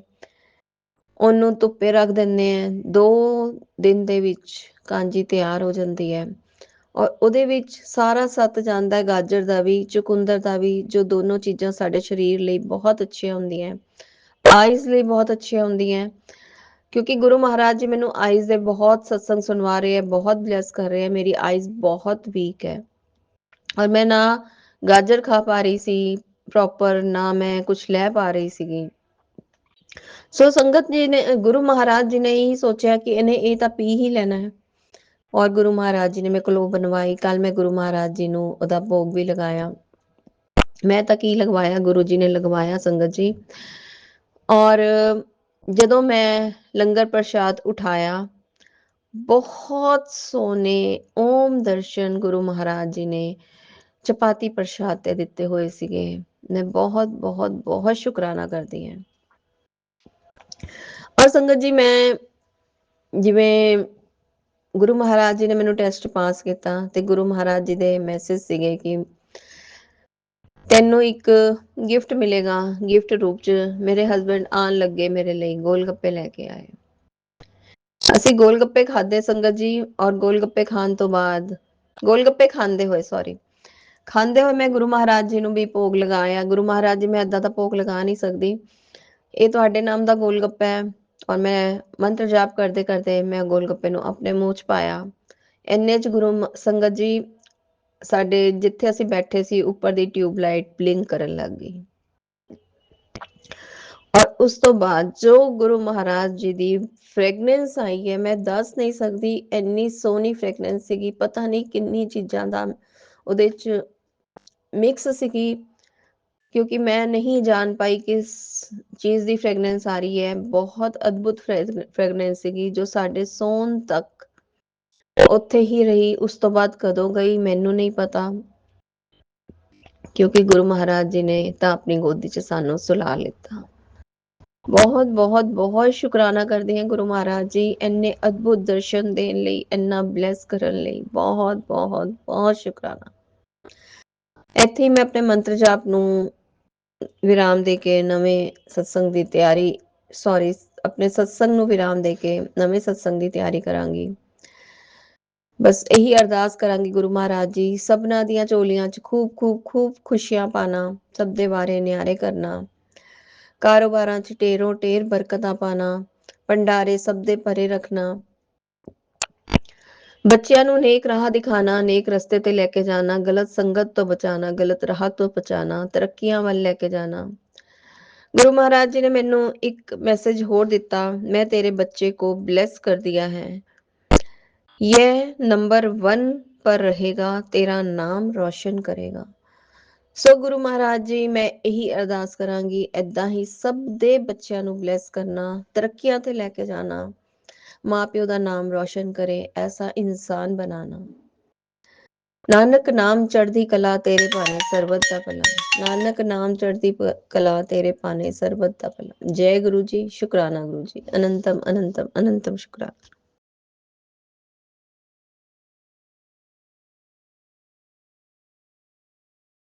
S2: ਉਹਨੂੰ ਧੁੱਪੇ ਰੱਖ ਦਿੰਦੇ ਆ। 2 ਦਿਨ ਦੇ ਵਿੱਚ ਕਾਂਜੀ ਤਿਆਰ ਹੋ ਜਾਂਦੀ ਹੈ, ਔਰ ਉਹਦੇ ਵਿੱਚ ਸਾਰਾ ਸੱਤ ਜਾਂਦਾ ਹੈ, ਗਾਜਰ ਦਾ ਵੀ ਚੁਕੰਦਰ ਦਾ ਵੀ, ਜੋ ਦੋਨੋਂ ਚੀਜ਼ਾਂ ਸਾਡੇ ਸਰੀਰ ਲਈ ਬਹੁਤ ਅੱਛੀਆਂ ਹੁੰਦੀਆਂ, ਆਈਜ਼ ਲਈ ਬਹੁਤ ਅੱਛੀਆਂ ਹੁੰਦੀਆਂ। ਕਿਉਂਕਿ ਗੁਰੂ ਮਹਾਰਾਜ ਜੀ ਮੈਨੂੰ ਆਈਜ਼ ਦੇ ਬਹੁਤ ਸਤਸੰਗ ਸੁਣਵਾ ਰਹੇ ਹੈ, ਬਹੁਤ ਬਲੈਸ ਕਰ ਰਹੇ ਹੈ। ਮੇਰੀ ਆਈਜ਼ ਬਹੁਤ ਵੀਕ ਹੈ, ਔਰ ਮੈਂ ਨਾ ਗਾਜਰ ਖਾ ਪਾ ਰਹੀ ਸੀ ਪ੍ਰੋਪਰ, ਨਾ ਮੈਂ ਕੁਝ ਲੈ ਪਾ ਰਹੀ ਸੀਗੀ। ਸੋ ਸੰਗਤ ਜੀ ਨੇ, ਗੁਰੂ ਮਹਾਰਾਜ ਜੀ ਨੇ ਹੀ ਸੋਚਿਆ ਕਿ ਇਹਨੇ ਇਹ ਤਾਂ ਪੀ ਹੀ ਲੈਣਾ ਹੈ, ਔਰ ਗੁਰੂ ਮਹਾਰਾਜ ਜੀ ਨੇ ਮੇਰੇ ਕੋਲੋਂ ਬਣਵਾਈ। ਕੱਲ ਮੈਂ ਗੁਰੂ ਮਹਾਰਾਜ ਜੀ ਨੂੰ ਉਹਦਾ ਭੋਗ ਵੀ ਲਗਾਇਆ। ਮੈਂ ਤਾਂ ਕੀ ਲਗਵਾਇਆ, ਗੁਰੂ ਜੀ ਨੇ ਲਗਵਾਇਆ ਸੰਗਤ ਜੀ। ਔਰ ਜਦੋਂ ਮੈਂ ਲੰਗਰ ਪ੍ਰਸ਼ਾਦ ਉਠਾਇਆ, ਬਹੁਤ ਸੋਹਣੇ ਓਮ ਦਰਸ਼ਨ ਗੁਰੂ ਮਹਾਰਾਜ ਜੀ ਨੇ ਚਪਾਤੀ ਪ੍ਰਸ਼ਾਦ ਤੇ ਦਿੱਤੇ ਹੋਏ ਸੀਗੇ। ਮੈਂ ਬਹੁਤ ਬਹੁਤ ਬਹੁਤ ਸ਼ੁਕਰਾਨਾ ਕਰਦੀ ਹਾਂ। ਔਰ ਸੰਗਤ ਜੀ, ਮੈਂ ਜਿਵੇਂ ਗੁਰੂ ਮਹਾਰਾਜ ਜੀ ਨੇ ਮੈਨੂੰ ਟੈਸਟ ਪਾਸ ਕੀਤਾ, ਤੇ ਗੁਰੂ ਮਹਾਰਾਜ ਜੀ ਦੇ ਮੈਸੇਜ ਸੀਗੇ ਕਿ ਤੈਨੂੰ ਇੱਕ ਗਿਫਟ ਮਿਲੇਗਾ। ਗਿਫਟ ਰੂਪ 'ਚ ਮੇਰੇ ਹਸਬੈਂਡ ਆਉਣ ਲੱਗੇ, ਮੇਰੇ ਲਈ ਗੋਲ ਗੱਪੇ ਲੈ ਕੇ ਆਏ। ਅਸੀਂ ਗੋਲ ਗੱਪੇ ਖਾਦੇ ਸੰਗਤ ਜੀ, ਔਰ ਗੋਲ ਗੱਪੇ ਖਾਣ ਤੋਂ ਬਾਅਦ, ਗੋਲ ਗੱਪੇ ਖਾਂਦੇ ਹੋਏ ਮੈਂ ਗੁਰੂ ਮਹਾਰਾਜ ਜੀ ਨੂੰ ਵੀ ਭੋਗ ਲਗਾਇਆ। ਗੁਰੂ ਮਹਾਰਾਜ ਜੀ, ਮੈਂ ਏਦਾਂ ਦਾ ਭੋਗ ਲਗਾ ਨਹੀਂ ਸਕਦੀ, ਇਹ ਤੁਹਾਡੇ ਨਾਮ ਦਾ ਗੋਲ ਗੱਪਾ ਹੈ। ਔਰ ਮੈਂ ਮੰਤਰ ਜਾਪ ਕਰਦੇ ਕਰਦੇ ਮੈਂ ਗੋਲ ਗੱਪੇ ਨੂੰ ਆਪਣੇ ਮੂੰਹ 'ਚ ਪਾਇਆ। ਇੰਨੇ 'ਚ ਗੁਰੂ ਸੰਗਤ ਜੀ ਸਾਡੇ ਜਿੱਥੇ ਅਸੀਂ ਬੈਠੇ ਸੀ ਉੱਪਰ ਦੀ ਟਿਊਬਲਾਈਟ ਬਲਿੰਕ ਕਰਨ ਲੱਗ ਗਈ। ਔਰ ਉਸ ਤੋਂ ਬਾਅਦ ਜੋ ਗੁਰੂ ਮਹਾਰਾਜ ਜੀ ਦੀ ਫ੍ਰੈਗਨੈਂਸ ਆਈ ਹੈ, ਮੈਂ ਦੱਸ ਨਹੀਂ ਸਕਦੀ, ਇੰਨੀ ਸੋਹਣੀ ਫ੍ਰੈਗਨੈਂਸ ਸੀਗੀ। ਪਤਾ ਨਹੀਂ ਕਿੰਨੀ ਚੀਜ਼ਾਂ ਦਾ ਉਹਦੇ 'ਚ ਮਿਕਸ ਸੀਗੀ, क्योंकि मैं नहीं जान पाई किस चीज़ ਦੀ ਫ੍ਰੈਗਨੈਂਸ ਆ ਰਹੀ ਹੈ। ਬਹੁਤ ਅਦਭੁਤ ਫ੍ਰੈਗਨੈਂਸ ਸੀਗੀ ਜੋ ਸਾਡੇ ਸੌਣ ਤੱਕ ਉੱਥੇ ਹੀ ਰਹੀ। ਉਸ ਤੋਂ ਬਾਅਦ ਕਦੋਂ ਗਈ ਮੈਨੂੰ ਨਹੀਂ ਪਤਾ, ਕਿਉਂਕਿ ਗੁਰੂ ਮਹਾਰਾਜ ਜੀ ਨੇ ਤਾਂ ਆਪਣੀ ਗੋਦੀ 'ਚ ਸਾਨੂੰ ਸੁਲਾ ਲਿੱਤਾ। ਬਹੁਤ ਬਹੁਤ ਬਹੁਤ ਸ਼ੁਕਰਾਨਾ ਕਰਦੀ ਹਾਂ ਗੁਰੂ ਮਹਾਰਾਜ ਜੀ, ਇੰਨੇ ਅਦਭੁਤ ਦਰਸ਼ਨ ਦੇਣ ਲਈ, ਇੰਨਾ ਬਲੈਸ ਕਰਨ ਲਈ। ਬਹੁਤ ਬਹੁਤ ਬਹੁਤ ਸ਼ੁਕਰਾਨਾ। ਇੱਥੇ ਹੀ ਮੈਂ ਆਪਣੇ ਮੰਤਰ ਜਾਪ ਨੂੰ ਵਿਰਾਮ ਦੇ ਕੇ ਨਵੇਂ ਸਤਸੰਗ ਦੀ ਤਿਆਰੀ ਆਪਣੇ ਸਤਸੰਗ ਨੂੰ ਵਿਰਾਮ ਦੇ ਕੇ ਨਵੇਂ ਸਤਸੰਗ ਦੀ ਤਿਆਰੀ ਕਰਾਂਗੀ। ਬਸ ਇਹੀ ਅਰਦਾਸ ਕਰਾਂਗੀ ਗੁਰੂ ਮਹਾਰਾਜ ਜੀ, ਸਭਨਾਂ ਦੀਆਂ ਝੋਲੀਆਂ 'ਚ ਖੂਬ ਖੂਬ ਖੂਬ ਖੁਸ਼ੀਆਂ ਪਾਣਾ, ਸਭ ਦੇ ਬਾਰੇ ਨਿਆਰੇ ਕਰਨਾ, ਕਾਰੋਬਾਰਾਂ 'ਚ ਢੇਰੋਂ ਢੇਰ ਬਰਕਤਾਂ ਪਾਣਾ, ਭੰਡਾਰੇ ਸਭ ਦੇ ਭਰੇ ਰੱਖਣਾ, ਬੱਚਿਆਂ ਨੂੰ ਨੇਕ ਰਾਹ ਦਿਖਾਣਾ, ਨੇਕ ਰਸਤੇ ਤੇ ਲੈ ਕੇ ਜਾਣਾ, ਗਲਤ ਸੰਗਤ ਤੋਂ ਬਚਾਣਾ, ਗਲਤ ਰਾਹ ਤੋਂ ਬਚਾਣਾ, ਤਰੱਕੀਆਂ ਵੱਲ ਲੈ ਕੇ ਜਾਣਾ। गुरु महाराज जी ने मैनू एक मैसेज होर दिता, मैं तेरे बच्चे को ब्लेस कर दिया है, यह नंबर 1 पर रहेगा, तेरा नाम रोशन करेगा। सो गुरु महाराज जी मैं यही अरदास करांगी, ऐदां ही सब दे बच्चों नू ब्लेस करना, तरक्कियां ते लैके जाना, माँ प्यो दा नाम रोशन करे, ऐसा इंसान बनाना। नानक नाम चढ़दी कला तेरे पाने सरबत दा भला, नानक नाम चढ़दी कला तेरे पाने सरबत दा भला। जय गुरु जी, शुकराना गुरु जी, अनंतम अनंतम अनंतम शुकराना।